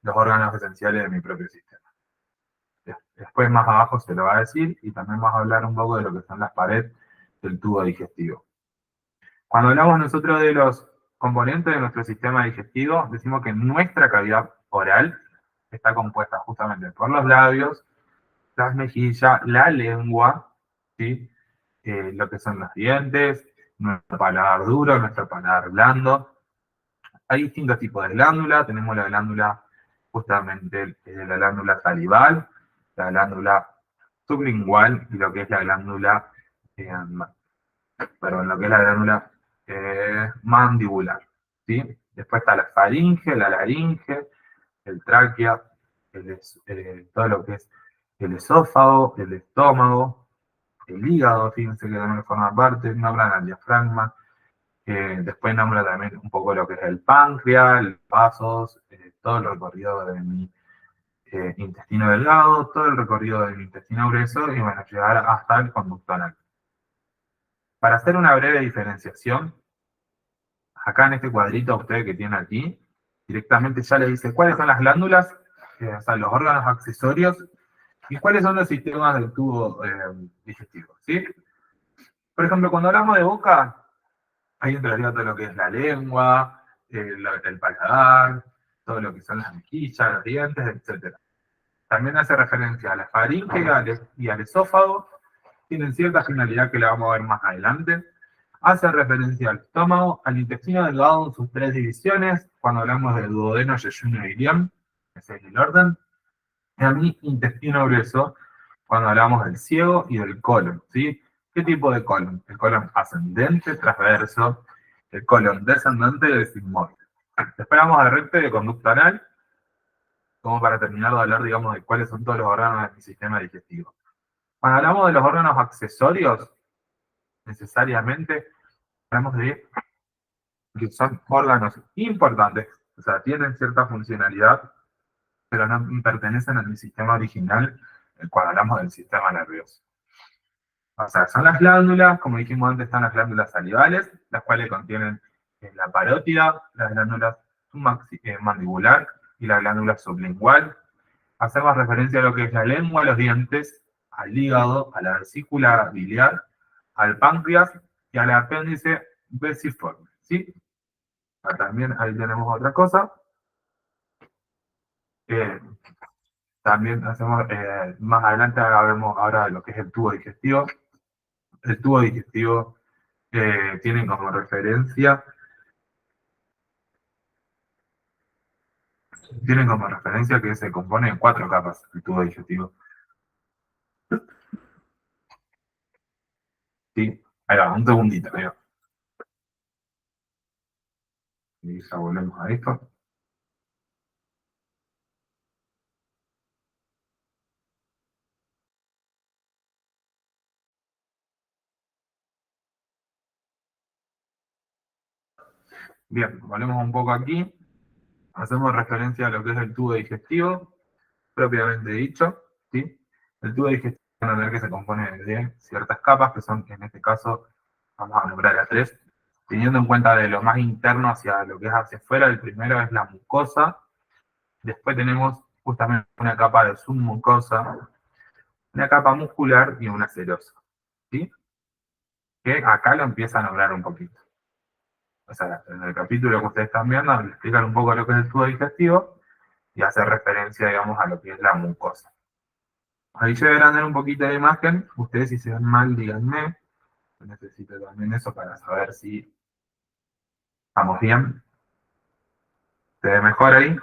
los órganos esenciales de mi propio sistema. Después, más abajo, se lo va a decir y también vamos a hablar un poco de lo que son las paredes del tubo digestivo. Cuando hablamos nosotros de los componentes de nuestro sistema digestivo, decimos que nuestra cavidad oral está compuesta justamente por los labios, las mejillas, la lengua, ¿sí? Lo que son los dientes, nuestro paladar duro, nuestro paladar blando. Hay distintos tipos de glándula. Tenemos la glándula, justamente la glándula salival, la glándula sublingual y lo que es la glándula, eh, perdón, lo que es la glándula mandibular, ¿sí? Después está la faringe, la laringe, el tráquea, todo lo que es el esófago, el estómago, el hígado, fíjense que también forma parte, nombran al diafragma, después nombra también un poco lo que es el páncreas, los vasos, todo el recorrido de mi intestino delgado, todo el recorrido de mi intestino grueso y bueno, llegar hasta el conducto anal. Para hacer una breve diferenciación, acá en este cuadrito usted que tiene aquí, directamente ya le dice cuáles son las glándulas, o sea, los órganos accesorios, y cuáles son los sistemas del tubo digestivo, ¿sí? Por ejemplo, cuando hablamos de boca, ahí entraría todo lo que es la lengua, el paladar, todo lo que son las mejillas, los dientes, etc. También hace referencia a la faringe y al esófago, tienen cierta finalidad que la vamos a ver más adelante. Hace referencia al estómago, al intestino delgado en sus tres divisiones, cuando hablamos del duodeno, yeyuno y ilión, ese es el orden, y a mi intestino grueso, cuando hablamos del ciego y del colon, ¿sí? ¿Qué tipo de colon? El colon ascendente, transverso, el colon descendente y el sigmoide. Después vamos al recto de conducta anal, como para terminar de hablar, digamos, de cuáles son todos los órganos de mi sistema digestivo. Cuando hablamos de los órganos accesorios, necesariamente hablamos de que son órganos importantes, o sea, tienen cierta funcionalidad, pero no pertenecen a mi sistema original cuando hablamos del sistema nervioso. O sea, son las glándulas, como dijimos antes, están las glándulas salivales, las cuales contienen la parótida, las glándulas mandibular y la glándula sublingual. Hacemos referencia a lo que es la lengua, los dientes, al hígado, a la vesícula biliar, al páncreas y al apéndice vesiforme, ¿sí? También ahí tenemos otra cosa. Eh, También hacemos, más adelante hablamos ahora de lo que es el tubo digestivo. El tubo digestivo tiene como referencia que se compone de 4 capas, el tubo digestivo. ¿Sí? Ahí va, un segundito, ahí va. Y ya volvemos a esto. Bien, volvemos un poco aquí. Hacemos referencia a lo que es el tubo digestivo, propiamente dicho, ¿sí? El tubo digestivo van a ver que se compone de ciertas capas, que son, en este caso, vamos a nombrar a 3, teniendo en cuenta de lo más interno hacia lo que es hacia afuera. El primero es la mucosa, después tenemos justamente una capa de submucosa, una capa muscular y una serosa, ¿sí? Que acá lo empieza a nombrar un poquito. O sea, en el capítulo que ustedes están viendo, le explican un poco lo que es el tubo digestivo y hace referencia, digamos, a lo que es la mucosa. Ahí se verán ver un poquito de imagen. Ustedes, si se ven mal, díganme. Necesito también eso para saber si estamos bien. ¿Se ve mejor ahí?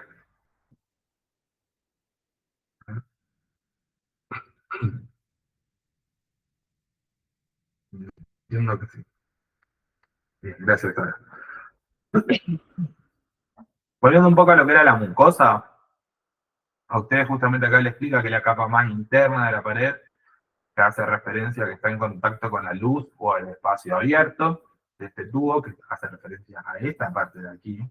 Entiendo que sí. Bien, gracias, doctora. Volviendo un poco a lo que era la mucosa, a ustedes justamente acá les explica que la capa más interna de la pared, que hace referencia a que está en contacto con la luz o el espacio abierto de este tubo, que hace referencia a esta parte de aquí.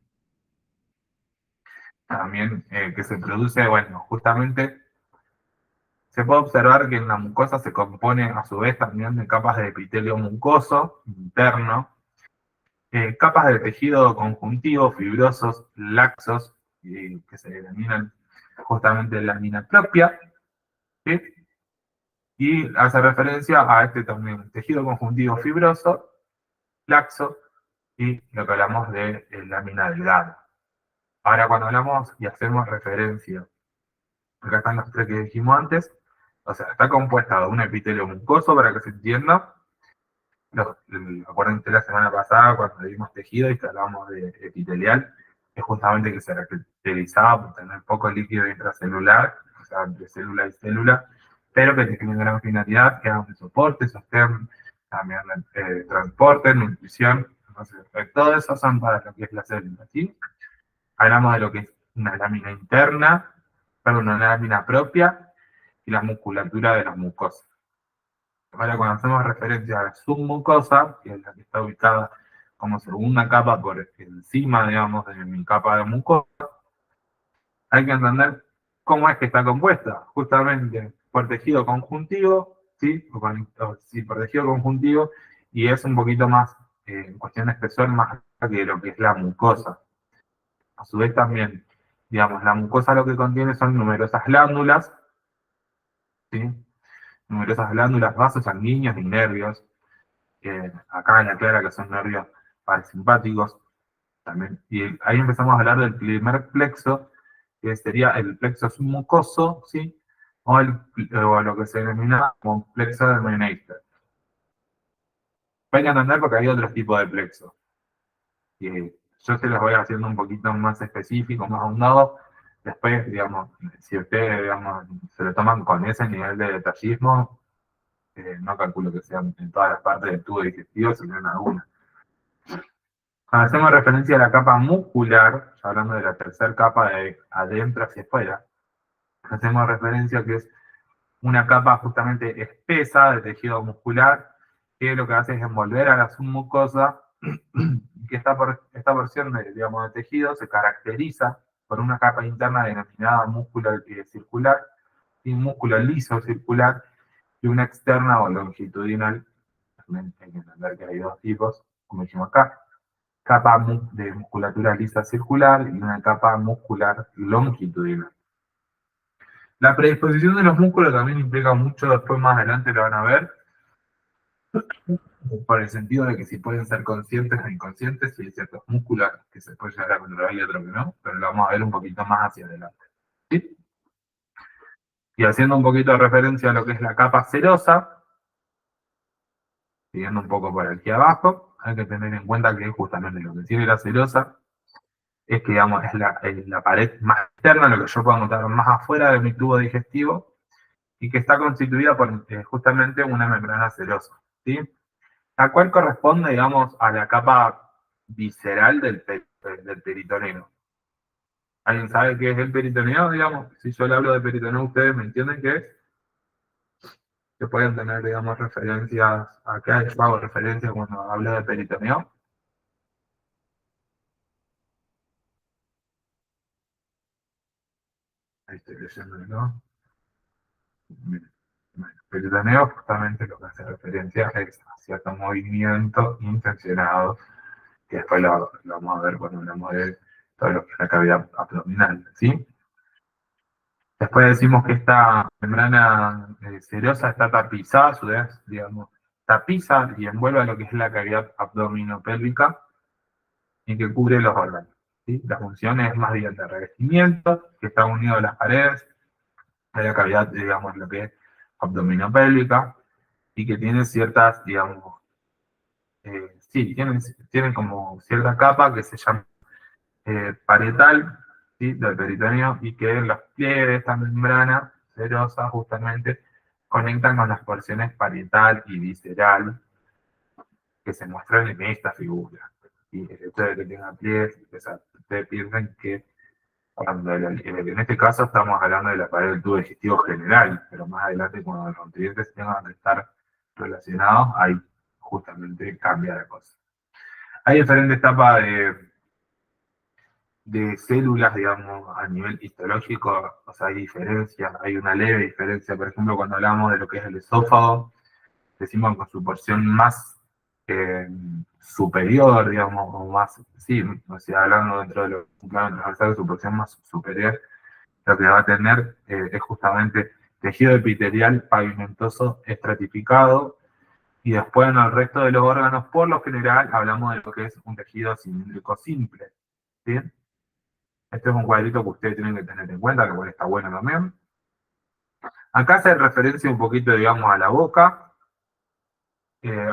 También que se produce, bueno, justamente se puede observar que en la mucosa se compone a su vez también de capas de epitelio mucoso interno, capas de tejido conjuntivo, fibrosos, laxos, que se denominan justamente lámina propia, ¿sí? Y hace referencia a este también tejido conjuntivo fibroso, laxo, y lo que hablamos de lámina delgada. Ahora, cuando hablamos y hacemos referencia, acá están los 3 que dijimos antes, o sea, está compuesta de un epitelio mucoso, para que se entienda. Acuérdense la semana pasada cuando vimos tejido y que hablábamos de epitelial, es justamente que se caracterizaba por tener poco líquido intracelular, o sea, entre célula y célula, pero que tiene gran finalidad, que hagan de soporte, sostén, también transporte, nutrición. Entonces, todo eso son para lo que es la célula, ¿sí? Hablamos de lo que es una lámina interna, perdón, una lámina propia y la musculatura de las mucosas. Ahora, cuando hacemos referencia a la submucosa, que es la que está ubicada como segunda capa por encima, digamos, de mi capa de mucosa, hay que entender cómo es que está compuesta, justamente por tejido conjuntivo, ¿sí? Sí, por tejido conjuntivo, y es un poquito más, en cuestión de espesor, más que lo que es la mucosa. A su vez también, digamos, la mucosa lo que contiene son numerosas glándulas, ¿sí? Numerosas glándulas, vasos sanguíneos y nervios, acá en la clara que son nervios parasimpáticos también. Y ahí empezamos a hablar del primer plexo, que sería el plexo submucoso, ¿sí? O lo que se denomina como plexo de Meneiter. Hay que entender porque hay otros tipos de plexo. Y yo se los voy haciendo un poquito más específico, más ahondado. Después, digamos, si ustedes, digamos, se lo toman con ese nivel de detallismo, no calculo que sean en todas las partes del tubo digestivo, sino en algunas. Cuando hacemos referencia a la capa muscular, ya hablando de la tercera capa de adentro hacia afuera, hacemos referencia a que es una capa justamente espesa de tejido muscular, que lo que hace es envolver a la submucosa, y que esta porción de, digamos, de tejido se caracteriza por una capa interna denominada músculo circular, y músculo liso circular, y una externa o longitudinal. También hay que entender que hay dos tipos, como dijimos acá, capa de musculatura lisa circular y una capa muscular longitudinal. La predisposición de los músculos también implica mucho, después más adelante lo van a ver, por el sentido de que si pueden ser conscientes o inconscientes, y hay ciertos músculos que se pueden llegar a controlar y otros que no, pero lo vamos a ver un poquito más hacia adelante. ¿Sí? Y haciendo un poquito de referencia a lo que es la capa serosa, siguiendo un poco por aquí abajo, hay que tener en cuenta que justamente lo que tiene la serosa es que, digamos, es la pared más externa, lo que yo puedo notar más afuera de mi tubo digestivo, y que está constituida por justamente una membrana serosa, ¿sí? La cual corresponde, digamos, a la capa visceral del peritoneo. ¿Alguien sabe qué es el peritoneo? Digamos, si yo le hablo de peritoneo, ustedes me entienden qué es. Que pueden tener, digamos, referencias, acá hago referencia cuando hablo de peritoneo. Ahí estoy leyendo, ¿no? Bueno, peritoneo justamente lo que hace referencia es a cierto movimiento intencionado, que después lo vamos a ver cuando hablamos de todo lo que es la cavidad abdominal, ¿sí? Después decimos que esta membrana serosa está tapizada, a su vez, digamos, tapiza y envuelve a lo que es la cavidad abdominopélvica y que cubre los órganos, ¿sí? La función es más bien de revestimiento, que está unido a las paredes de la cavidad, digamos, lo que es abdominopélvica, y que tiene ciertas, digamos, sí, tienen como cierta capa que se llama parietal, ¿sí? Del peritoneo, y que los pliegues de esta membrana serosa justamente conectan con las porciones parietal y visceral que se muestran en esta figura. Y el hecho de que tenga pliegues, ustedes piensan que en este caso estamos hablando de la pared del tubo digestivo general, pero más adelante cuando los nutrientes tengan que estar relacionados, ahí justamente cambia la cosa. Hay diferentes etapas de células, digamos, a nivel histológico, o sea, hay diferencias, hay una leve diferencia, por ejemplo, cuando hablamos de lo que es el esófago, decimos con su porción más superior, digamos, o más, sí, o sea, hablando dentro de lo transversal, su porción más superior, lo que va a tener es justamente tejido epitelial pavimentoso estratificado, y después en el resto de los órganos, por lo general, hablamos de lo que es un tejido cilíndrico simple, ¿sí? Este es un cuadrito que ustedes tienen que tener en cuenta, que bueno, está bueno también. Acá hace referencia un poquito, digamos, a la boca,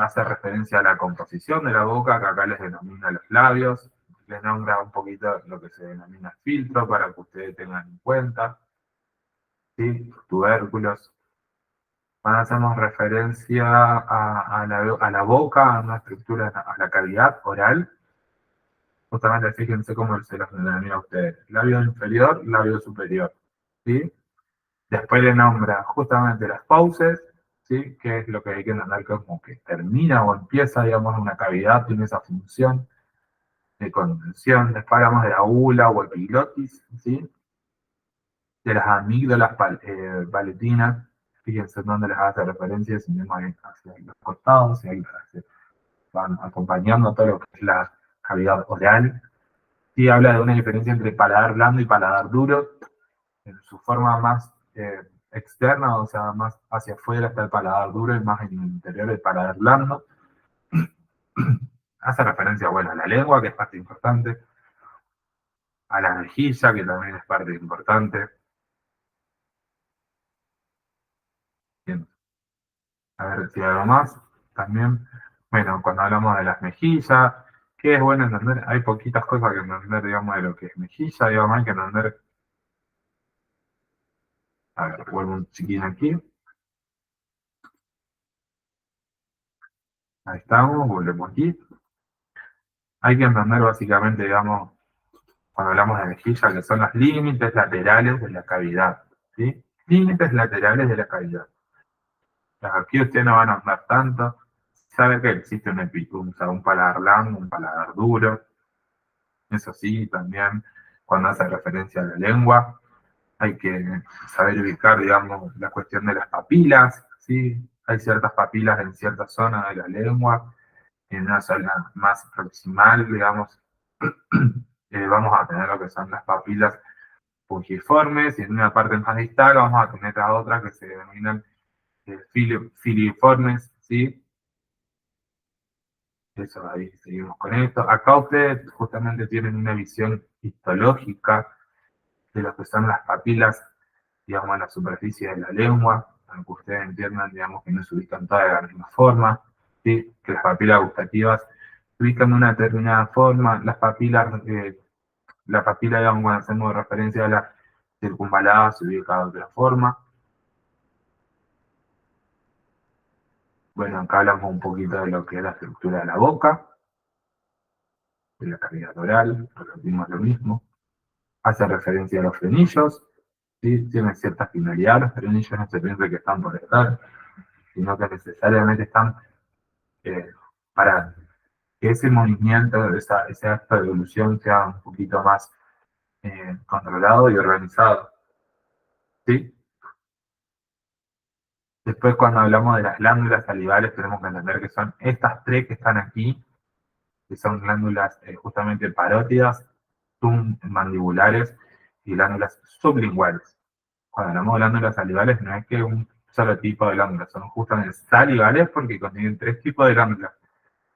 hace referencia a la composición de la boca, que acá les denomina los labios, les nombra un poquito lo que se denomina filtro para que ustedes tengan en cuenta, ¿sí? Tubérculos. Cuando hacemos referencia a la boca, a una estructura, a la cavidad oral, justamente fíjense cómo se los denomina a ustedes. Labio inferior, labio superior, ¿sí? Después le nombra justamente las fauces, ¿sí? Que es lo que hay que entender como que termina o empieza, digamos, una cavidad, tiene esa función de contención. Después hablamos de la ula o epiglotis, ¿sí? De las amígdalas paletinas, fíjense en dónde les hace referencia, si vemos hacia los costados, van acompañando todo lo que es la cavidad oral. Sí, habla de una diferencia entre paladar blando y paladar duro. En su forma más externa, o sea, más hacia afuera está el paladar duro y más en el interior el paladar blando. Hace referencia, bueno, a la lengua, que es parte importante, a la mejilla, que también es parte importante. Bien. A ver si hay algo más. También Bueno, cuando hablamos de las mejillas, ¿qué es bueno entender? Hay poquitas cosas que entender, digamos, de lo que es mejilla, digamos, hay que entender. A ver, vuelvo un chiquín aquí. Ahí estamos, volvemos aquí. Hay que entender básicamente, digamos, cuando hablamos de mejilla, que son los límites laterales de la cavidad. ¿Sí? Límites laterales de la cavidad. Aquí ustedes no van a andar tanto. Sabe que existe un epicum, o sea, un paladar blando, un paladar duro. Eso sí, también cuando hace referencia a la lengua, hay que saber ubicar, digamos, la cuestión de las papilas, ¿sí? Hay ciertas papilas en ciertas zonas de la lengua, en una zona más proximal, digamos, vamos a tener lo que son las papilas pungiformes, y en una parte más distal vamos a tener las otras que se denominan filiformes, ¿sí? Eso, ahí seguimos con esto. Acá ustedes justamente tienen una visión histológica de lo que son las papilas, digamos, en la superficie de la lengua, para que ustedes entiendan, digamos, que no se ubican todas de la misma forma, ¿sí? Que las papilas gustativas se ubican de una determinada forma, las papilas, la papila, digamos, cuando hacemos referencia a la circunvalada, se ubica de otra forma. Bueno, acá hablamos un poquito de lo que es la estructura de la boca, de la cavidad oral, repetimos lo mismo. Hace referencia a los frenillos, ¿sí? Tienen cierta finalidad, los frenillos no se piensa que están por estar, sino que necesariamente están eh, para que ese movimiento, ese acto de evolución sea un poquito más controlado y organizado, ¿sí? Después, cuando hablamos de las glándulas salivales, tenemos que entender que son estas tres que están aquí, que son glándulas justamente parótidas, submandibulares y glándulas sublinguales. Cuando hablamos de glándulas salivales, no es que un solo tipo de glándulas, son justamente salivales porque contienen tres tipos de glándulas: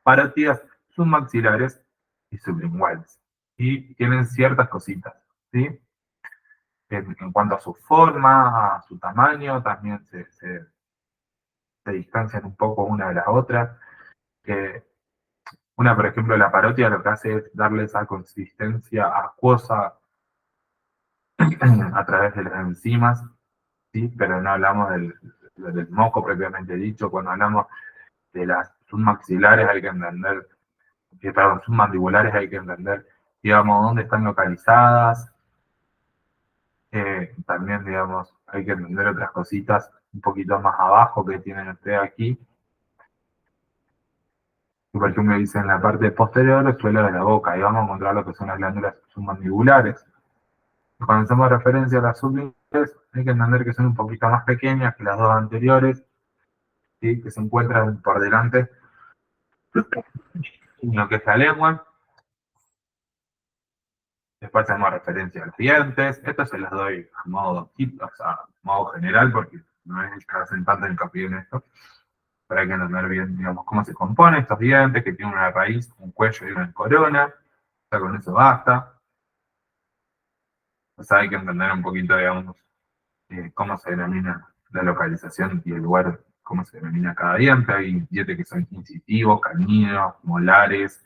parótidas, submaxilares y sublinguales. Y tienen ciertas cositas, ¿sí? En cuanto a su forma, a su tamaño, también se distancian un poco una de las otras. Una, por ejemplo, la parótida lo que hace es darle esa consistencia acuosa a través de las enzimas, ¿sí? Pero no hablamos del moco propiamente dicho. Cuando hablamos de las submaxilares hay que entender, perdón, submandibulares hay que entender, digamos, dónde están localizadas. También, digamos, hay que entender otras cositas un poquito más abajo que tienen ustedes aquí. Por ejemplo, me dicen en la parte posterior, el suelo de la boca, y vamos a encontrar lo que son las glándulas submandibulares. Cuando hacemos referencia a las sublinguales, hay que entender que son un poquito más pequeñas que las dos anteriores, ¿sí? Que se encuentran por delante en lo que es la lengua. Después hacemos referencia a los dientes. Esto se los doy a modo, o sea, a modo general, porque no es que hacen tanto hincapié en esto. Pero hay que entender bien, digamos, cómo se componen estos dientes, que tienen una raíz, un cuello y una corona. O sea, con eso basta. O sea, hay que entender un poquito, digamos, cómo se denomina la localización y el lugar, cómo se denomina cada diente. Hay dientes que son incisivos, caninos, molares,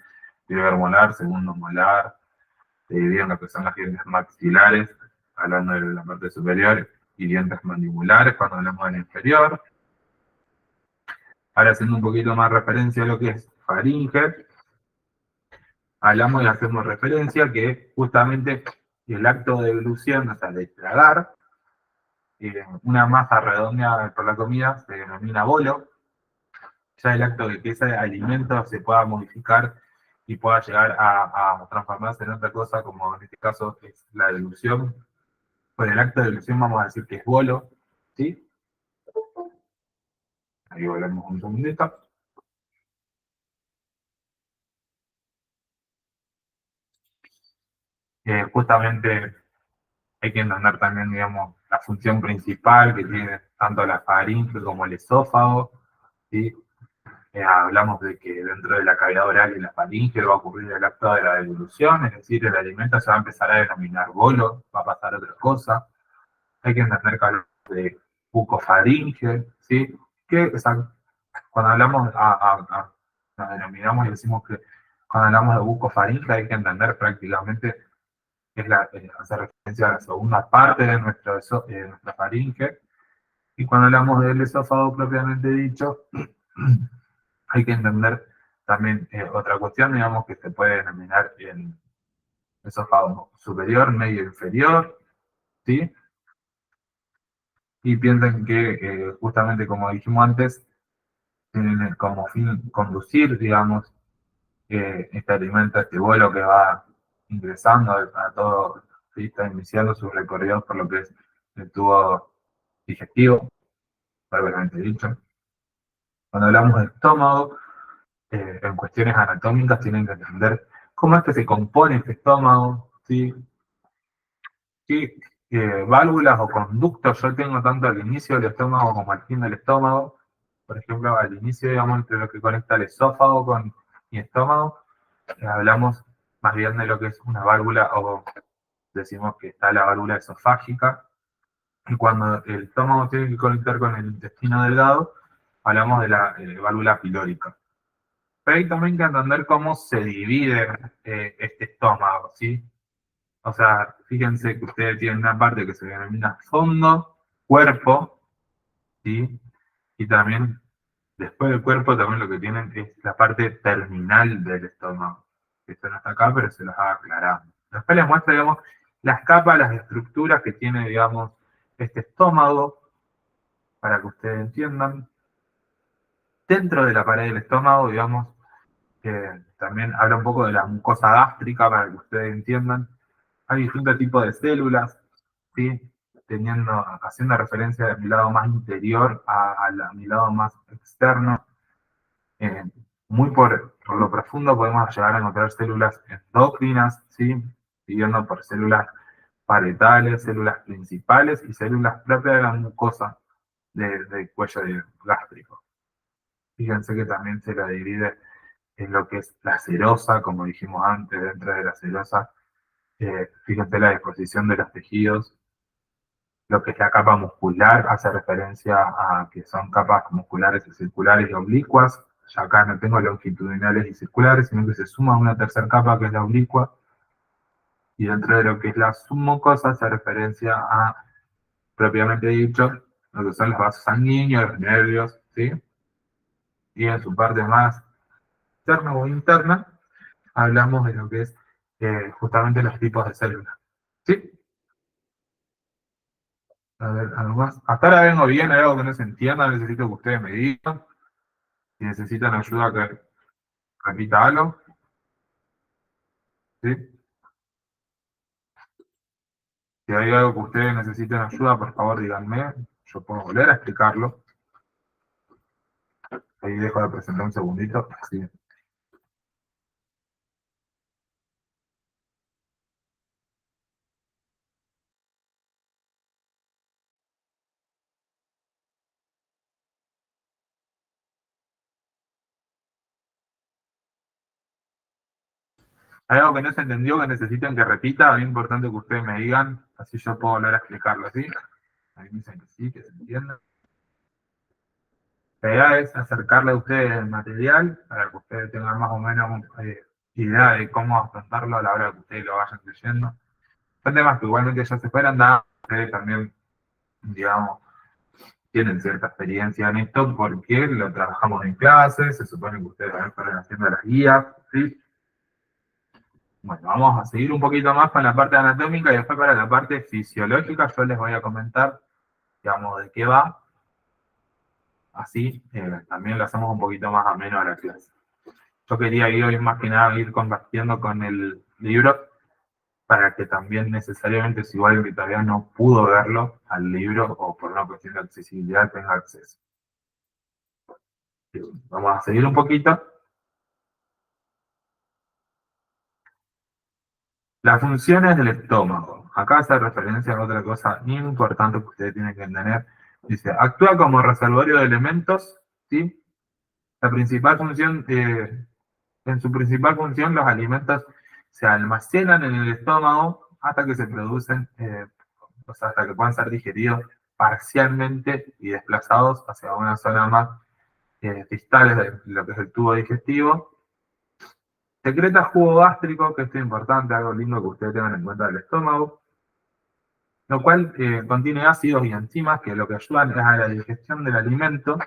primer molar, segundo molar. Se dividen lo que son las dientes maxilares, hablando de la parte superior, y dientes mandibulares cuando hablamos del inferior. Ahora, haciendo un poquito más referencia a lo que es faringe, hablamos y hacemos referencia que justamente el acto de evolución, o sea, de tragar, una masa redondeada por la comida se denomina bolo. Ya el acto de que ese alimento se pueda modificar y pueda llegar a transformarse en otra cosa, como en este caso es la dilución. Con el acto de dilución vamos a decir que es bolo, ¿sí? Ahí volvemos un segundito. Justamente hay que entender también, digamos, la función principal que tiene tanto la faringe como el esófago, ¿sí? Hablamos de que dentro de la cavidad oral y la faringe va a ocurrir el acto de la devolución, es decir, el alimento se va a empezar a denominar bolo, va a pasar otra cosa. Hay que entender que hablamos de bucofaringe, ¿sí? Que cuando hablamos nos denominamos y decimos que cuando hablamos de bucofaringe hay que entender prácticamente que es hace referencia a la segunda parte de nuestra faringe. Y cuando hablamos del esófago propiamente dicho, hay que entender también otra cuestión, digamos, que se puede denominar el esófago superior, medio inferior, ¿sí? Y piensen que justamente como dijimos antes, tienen como fin conducir, digamos, este alimento, este vuelo que va ingresando a todo, ¿sí? Está iniciando su recorrido por lo que es el tubo digestivo, propiamente dicho. Cuando hablamos de estómago, en cuestiones anatómicas tienen que entender cómo es que se compone este estómago, ¿sí? ¿Qué válvulas o conductos yo tengo tanto al inicio del estómago como al fin del estómago? Por ejemplo, al inicio, digamos, entre lo que conecta el esófago con mi estómago, hablamos más bien de lo que es una válvula, o decimos que está la válvula esofágica, y cuando el estómago tiene que conectar con el intestino delgado, hablamos de la válvula pilórica. Pero hay también que entender cómo se divide este estómago, ¿sí? O sea, fíjense que ustedes tienen una parte que se denomina fondo, cuerpo, ¿sí? Y también, después del cuerpo, también lo que tienen es la parte terminal del estómago. Esto no está acá, pero se los va aclarando. Después les muestro, digamos, las capas, las estructuras que tiene, digamos, este estómago, para que ustedes entiendan. Dentro de la pared del estómago, digamos, también habla un poco de la mucosa gástrica, para que ustedes entiendan. Hay distintos tipos de células, ¿sí? Haciendo referencia de mi lado más interior a mi lado más externo. Eh, Muy por lo profundo podemos llegar a encontrar células endocrinas, ¿sí? Siguiendo por células parietales, células principales y células propias de la mucosa del cuello gástrico. Fíjense que también se la divide en lo que es la serosa, como dijimos antes, dentro de la serosa. Fíjense la disposición de los tejidos. Lo que es la capa muscular hace referencia a que son capas musculares y circulares y oblicuas. Ya acá no tengo longitudinales y circulares, sino que se suma una tercera capa que es la oblicua. Y dentro de lo que es la submucosa hace referencia a, propiamente dicho, lo que son los vasos sanguíneos, los nervios, ¿sí? Y en su parte más externa o interna, hablamos de lo que es justamente los tipos de células. ¿Sí? A ver, algo más. Hasta ahora vengo bien, hay algo que no se entienda, necesito que ustedes me digan. Si necesitan ayuda, que repita algo. ¿Sí? Si hay algo que ustedes necesiten ayuda, por favor díganme. Yo puedo volver a explicarlo. Ahí dejo de presentar un segundito. Sí. Hay algo que no se entendió, que necesiten que repita. Es importante que ustedes me digan, así yo puedo volver a explicarlo. ¿Sí? Ahí me dicen que sí, que se entiende. La idea es acercarle a ustedes el material para que ustedes tengan más o menos idea de cómo afrontarlo a la hora que ustedes lo vayan leyendo. Son temas que igualmente ya se fueran dando, ustedes también, digamos, tienen cierta experiencia en esto porque lo trabajamos en clases, se supone que ustedes van a estar haciendo las guías, ¿sí? Bueno, vamos a seguir un poquito más con la parte anatómica y después para la parte fisiológica yo les voy a comentar, digamos, de qué va. Así también lo hacemos un poquito más ameno a la clase. Yo quería ir más que nada ir compartiendo con el libro para que también necesariamente, si igual que todavía no pudo verlo al libro o por una cuestión de accesibilidad, tenga acceso. Vamos a seguir un poquito. Las funciones del estómago. Acá hace referencia a otra cosa importante que ustedes tienen que entender. Dice, actúa como reservorio de elementos, ¿sí? La principal función, en su principal función, los alimentos se almacenan en el estómago hasta que se producen, o sea, hasta que puedan ser digeridos parcialmente y desplazados hacia una zona más distales de lo que es el tubo digestivo. Secreta jugo gástrico, que esto es importante, algo lindo que ustedes tengan en cuenta del estómago, lo cual contiene ácidos y enzimas que lo que ayudan es a la digestión del alimento.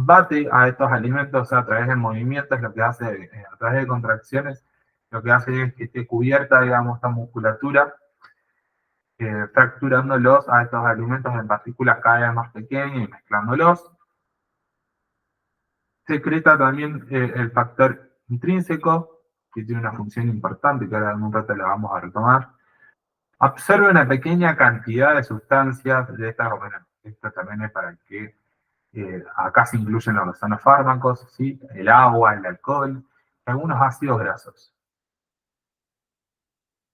Bate a estos alimentos a través de movimientos, lo que hace, a través de contracciones, lo que hace es que esté cubierta, digamos, esta musculatura, fracturándolos a estos alimentos en partículas cada vez más pequeñas y mezclándolos. Secreta también el factor intrínseco, que tiene una función importante, que ahora en un rato la vamos a retomar. Absorbe una pequeña cantidad de sustancias de estas, bueno, esto también es para que acá se incluyen los que son los fármacos, ¿sí? El agua, el alcohol, algunos ácidos grasos.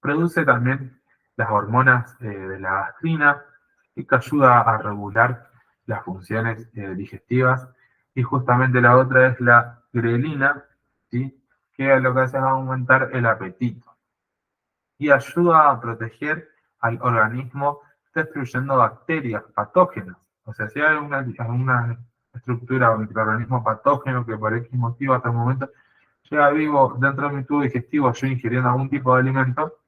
Produce también las hormonas de la gastrina, que ayuda a regular las funciones digestivas. Y justamente la otra es la grelina, ¿sí? Que lo que hace es aumentar el apetito. Y ayuda a proteger al organismo destruyendo bacterias patógenas. O sea, si hay alguna estructura o microorganismo patógeno que por X motivo hasta el momento llega vivo dentro de mi tubo digestivo, yo ingiriendo algún tipo de alimento,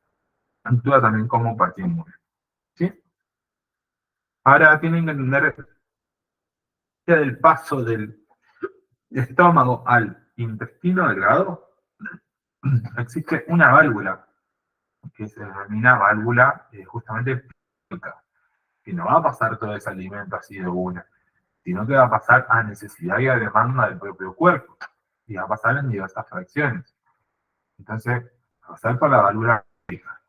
actúa también como patíbulo, ¿sí? Ahora tienen que entender que del paso del estómago al intestino delgado existe una válvula que se denomina válvula justamente pública, que no va a pasar todo ese alimento así de una, sino que va a pasar a necesidad y a demanda del propio cuerpo, y va a pasar en diversas fracciones. Entonces, va a pasar por la válvula pública.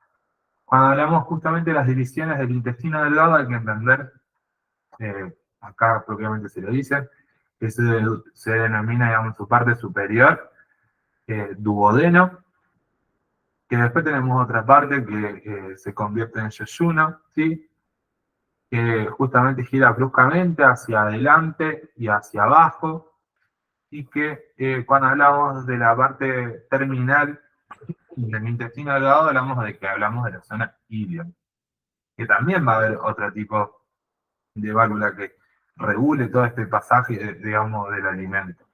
Cuando hablamos justamente de las divisiones del intestino delgado, hay que entender, acá propiamente se lo dice, que se denomina, digamos, su parte superior, duodeno, que después tenemos otra parte que se convierte en yeyuno, ¿sí? Que justamente gira bruscamente hacia adelante y hacia abajo, y que cuando hablamos de la parte terminal del intestino delgado, hablamos de la zona ilion, que también va a haber otro tipo de válvula que regule todo este pasaje, digamos, del alimento.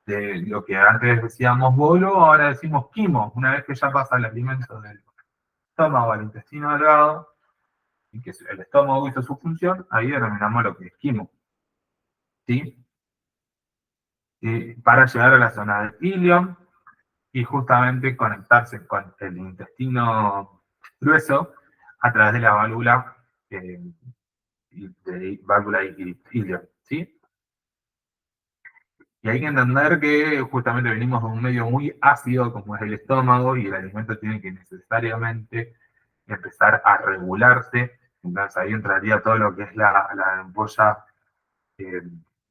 De lo que antes decíamos bolo, ahora decimos quimo, una vez que ya pasa el alimento del estómago al intestino delgado, y que el estómago hizo su función, ahí denominamos lo que es quimo, ¿sí? Para llegar a la zona del ilion y justamente conectarse con el intestino grueso a través de la válvula válvula ilion, ¿sí? Y hay que entender que justamente venimos de un medio muy ácido como es el estómago y el alimento tiene que necesariamente empezar a regularse. Entonces ahí entraría todo lo que es la ampolla eh,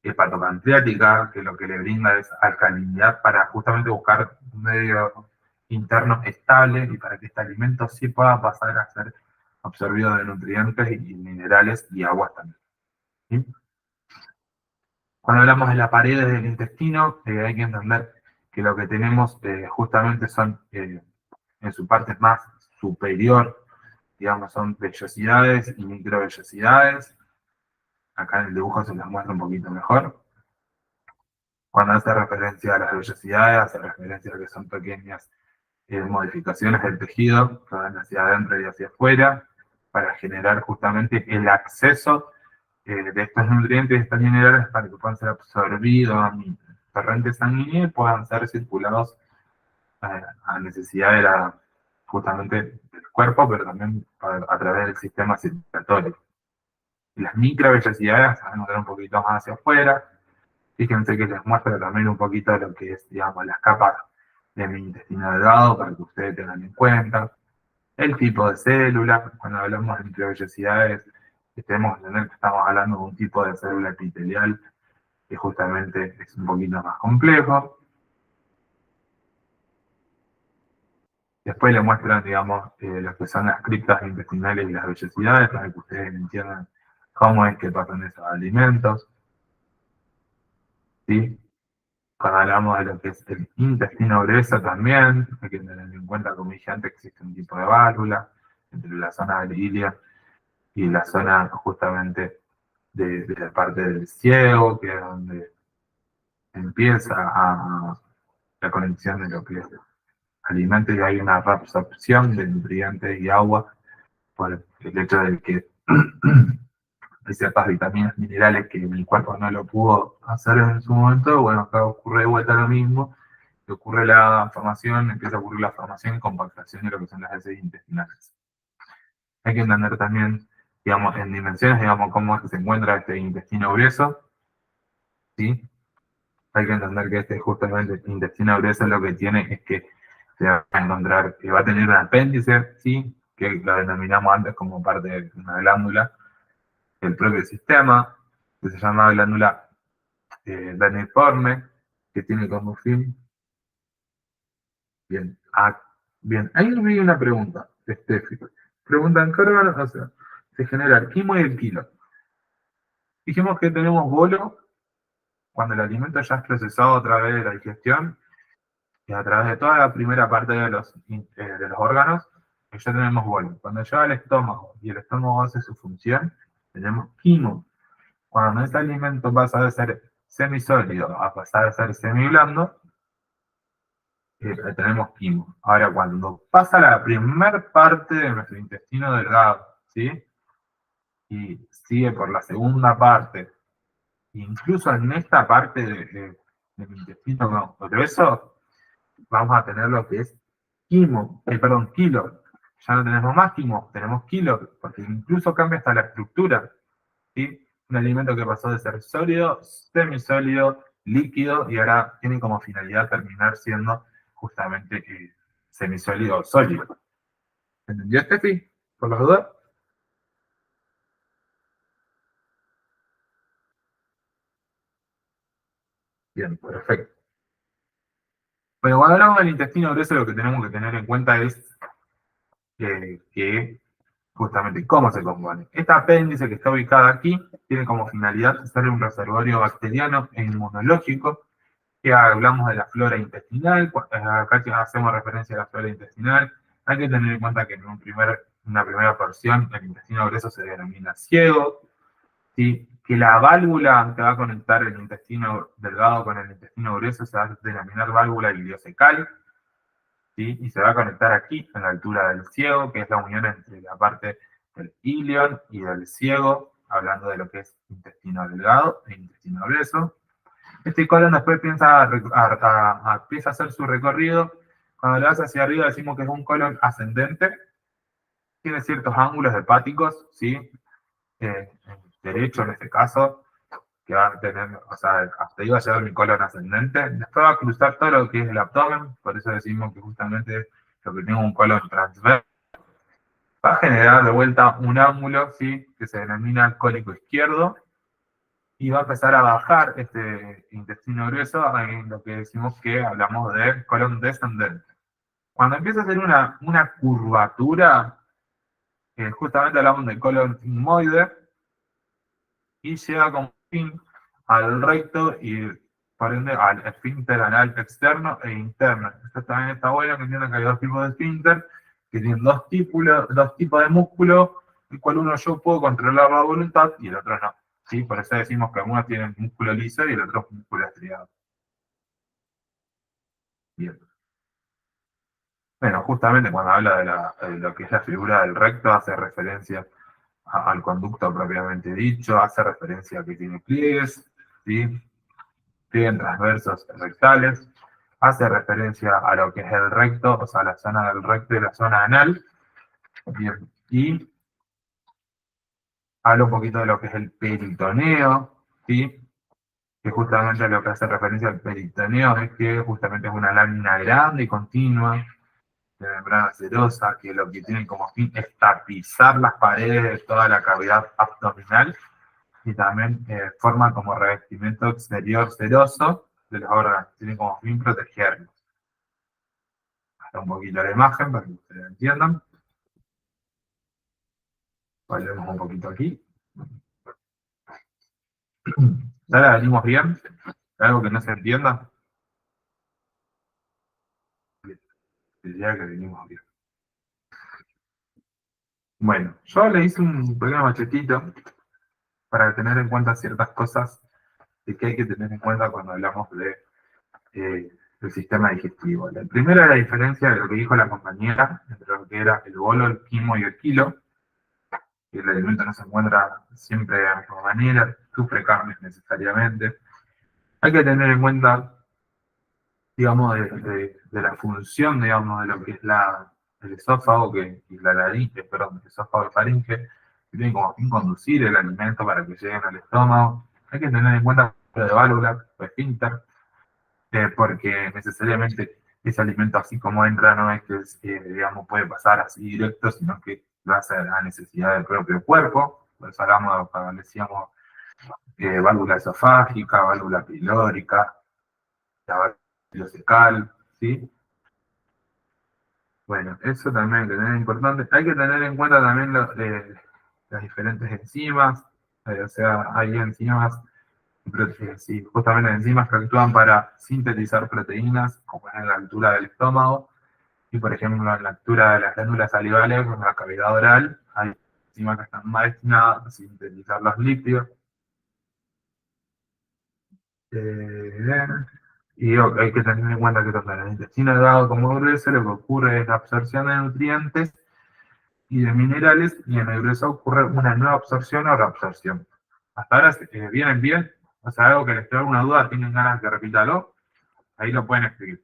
hepatopancreática, que lo que le brinda es alcalinidad para justamente buscar un medio interno estable y para que este alimento sí pueda pasar a ser absorbido de nutrientes y minerales y aguas también, ¿sí? Cuando hablamos de las paredes del intestino, hay que entender que lo que tenemos justamente son, en su parte más superior, digamos, son vellosidades y microvellosidades. Acá en el dibujo se las muestra un poquito mejor. Cuando hace referencia a las vellosidades, hace referencia a que son pequeñas modificaciones del tejido que van hacia adentro y hacia afuera para generar justamente el acceso de estos nutrientes, estas minerales, para que puedan ser absorbidos a mi torrente sanguíneo y puedan ser circulados a necesidad de justamente del cuerpo, pero también a través del sistema circulatorio. Y las microvellosidades van a notar un poquito más hacia afuera. Fíjense que les muestro también un poquito de lo que es, digamos, las capas de mi intestino delgado para que ustedes tengan en cuenta. El tipo de célula, cuando hablamos de microvellosidades, tenemos que entender que estamos hablando de un tipo de célula epitelial que justamente es un poquito más complejo. Después le muestran, digamos, lo que son las criptas intestinales y las vellosidades para que ustedes entiendan cómo es que pasan esos alimentos, ¿sí? Cuando hablamos de lo que es el intestino grueso también, hay que tener en cuenta, como dije antes, que existe un tipo de válvula entre la zona del ilio y la zona justamente de la parte del ciego, que es donde empieza a la conexión de lo que es alimento y hay una reabsorción de nutrientes y agua por el hecho de que hay ciertas vitaminas, minerales que mi cuerpo no lo pudo hacer en su momento. Bueno, acá ocurre de vuelta lo mismo, que ocurre la formación, empieza a ocurrir la formación y compactación de lo que son las heces intestinales. Hay que entender también, digamos, en dimensiones, digamos, cómo es que se encuentra este intestino grueso, ¿sí? Hay que entender que este justamente este intestino grueso lo que tiene es que se va a encontrar, que va a tener un apéndice, ¿sí? Que lo denominamos antes como parte de una glándula del propio sistema, que se llama glándula verniforme, que tiene como fin. Bien, bien. Ahí me vi una pregunta, preguntan, ¿qué órgano, o sea, se genera el quimo y el kilo? Dijimos que tenemos bolo cuando el alimento ya es procesado a través de la digestión y a través de toda la primera parte de los órganos, ya tenemos bolo. Cuando llega al estómago y el estómago hace su función, tenemos quimo. Cuando ese alimento pasa de ser semisólido a pasar a ser semiblando, tenemos quimo. Ahora, cuando pasa la primera parte de nuestro intestino delgado, ¿sí? Y sigue por la segunda parte, incluso en esta parte del intestino grueso, vamos a tener lo que es kilo. Ya no tenemos más quimo, tenemos kilo, porque incluso cambia hasta la estructura, ¿sí? Un alimento que pasó de ser sólido, semisólido, líquido, y ahora tiene como finalidad terminar siendo justamente semisólido o sólido. ¿Entendió, Steffi? ¿Por las dudas? Bien, perfecto. Bueno, cuando hablamos del intestino grueso, lo que tenemos que tener en cuenta es que justamente cómo se compone. Esta apéndice que está ubicada aquí tiene como finalidad ser un reservorio bacteriano e inmunológico, que hablamos de la flora intestinal, acá hacemos referencia a la flora intestinal. Hay que tener en cuenta que en una primera porción el intestino grueso se denomina ciego, ¿sí? Que la válvula que va a conectar el intestino delgado con el intestino grueso se va a denominar válvula iliocecal, ¿sí? Y se va a conectar aquí, en la altura del ciego, que es la unión entre la parte del ilion y del ciego, hablando de lo que es intestino delgado e intestino grueso. Este colon después empieza a hacer su recorrido. Cuando le vas hacia arriba decimos que es un colon ascendente. Tiene ciertos ángulos hepáticos, ¿sí? Derecho en este caso, que va a tener, o sea, hasta ahí va a llegar mi colon ascendente. Después va a cruzar todo lo que es el abdomen, por eso decimos que justamente lo que tengo un colon transverso. Va a generar de vuelta un ángulo, ¿sí? Que se denomina cólico izquierdo, y va a empezar a bajar este intestino grueso en lo que decimos que hablamos de colon descendente. Cuando empieza a hacer una curvatura, justamente hablamos del colon sigmoide, y llega como fin al recto y por ende al esfínter anal externo e interno. Esto también está bueno, que entiendan que hay dos tipos de esfínter, que tienen dos tipos de músculo, el cual uno yo puedo controlar la voluntad y el otro no. ¿Sí? Por eso decimos que uno tiene músculo liso y el otro músculo estriado. Bien. Bueno, justamente cuando habla de lo que es la figura del recto, hace referencia al conducto propiamente dicho, hace referencia a que tiene pliegues, ¿sí? Pliegues transversos rectales, hace referencia a lo que es el recto, o sea, la zona del recto y la zona anal, bien, y habla un poquito de lo que es el peritoneo, ¿sí? Que justamente lo que hace referencia al peritoneo es que justamente es una lámina grande y continua de membrana serosa, que lo que tiene como fin es tapizar las paredes de toda la cavidad abdominal y también forma como revestimiento exterior seroso de los órganos, tiene como fin protegerlos. Hasta un poquito la imagen para que ustedes entiendan. Volvemos un poquito aquí. ¿Ya la venimos bien? ¿Algo que no se entienda? Diría que venimos bien. Bueno, yo le hice un pequeño machetito para tener en cuenta ciertas cosas que hay que tener en cuenta cuando hablamos del sistema digestivo. La primera es la diferencia de lo que dijo la compañera entre lo que era el bolo, el quimo y el kilo, que el alimento no se encuentra siempre de la misma manera, sufre cambios necesariamente. Hay que tener en cuenta, digamos, de la función, digamos, de lo que es el esófago y la laringe, perdón, el esófago y faringe, que tiene como fin conducir el alimento para que lleguen al estómago. Hay que tener en cuenta lo de válvula, o esfínter, porque necesariamente ese alimento así como entra no es que, digamos, puede pasar así directo, sino que lo hace a la necesidad del propio cuerpo. Por eso hablamos, cuando decíamos válvula esofágica, válvula pilórica, la válvula cecal, ¿sí? Bueno, eso también hay que tener importante. Hay que tener en cuenta también las diferentes enzimas, o sea, hay enzimas, sí, justamente enzimas que actúan para sintetizar proteínas, como es en la altura del estómago, y por ejemplo en la altura de las glándulas salivales, en la cavidad oral, hay enzimas que están más destinadas a sintetizar los lípidos. Hay que tener en cuenta que tanto en el intestino delgado como grueso lo que ocurre es la absorción de nutrientes y de minerales, y en el grueso ocurre una nueva absorción o reabsorción. Hasta ahora vienen bien, o sea, algo que les quede alguna duda, tienen ganas de que repítalo, ahí lo pueden escribir.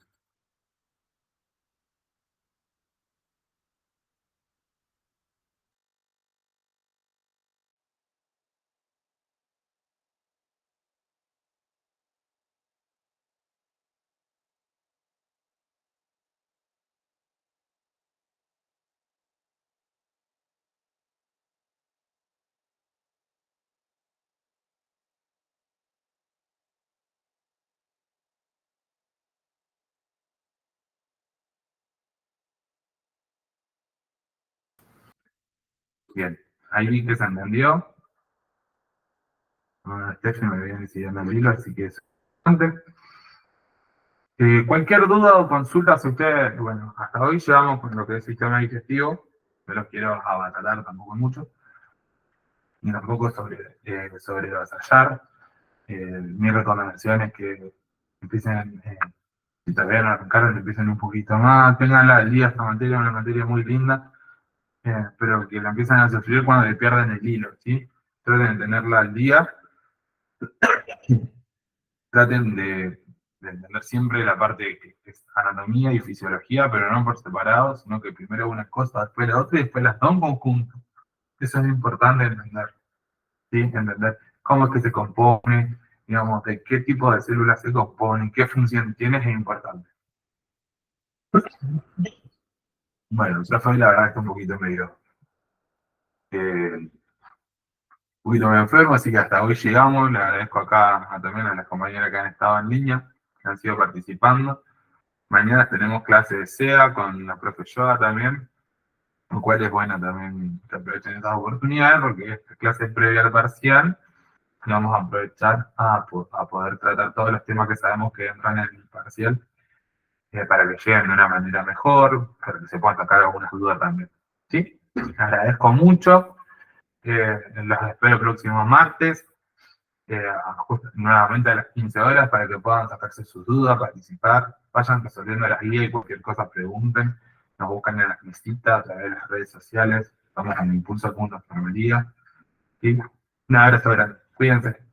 Bien, ahí vi que se entendió. Stephen me viene decidiendo el hilo, así que es importante. Cualquier duda o consulta, si ustedes, bueno, hasta hoy llevamos con lo que es sistema digestivo, no los quiero abatalar tampoco mucho, ni tampoco sobrevasallar. Mi recomendación es que empiecen, si todavía no arrancaron, empiecen un poquito más, tenganla al día esta materia, una materia muy linda, pero que la empiezan a sufrir cuando le pierden el hilo, ¿sí? Traten de tenerla al día, traten de entender siempre la parte que es anatomía y fisiología, pero no por separado, sino que primero una cosa, después la otra y después las dos en conjunto. Eso es importante entender, ¿sí? Entender cómo es que se compone, digamos, de qué tipo de células se compone, qué función tiene, es importante. Bueno, ya fue la verdad que está un poquito medio enfermo, así que hasta hoy llegamos. Le agradezco acá también a las compañeras que han estado en línea, que han sido participando. Mañana tenemos clase de SEA con la profe Yoda también, lo cual es bueno también que aprovechen estas oportunidades, porque esta clase es previa al parcial, y vamos a aprovechar a poder tratar todos los temas que sabemos que entran en el parcial, para que lleguen de una manera mejor, para que se puedan sacar algunas dudas también. ¿Sí? Les agradezco mucho, los espero el próximo martes, nuevamente a las 15 horas, para que puedan sacarse sus dudas, participar, vayan resolviendo las guías y cualquier cosa pregunten, nos buscan en las visitas a través de las redes sociales, vamos en impulso.enfermería. ¿Sí? Un abrazo grande, cuídense.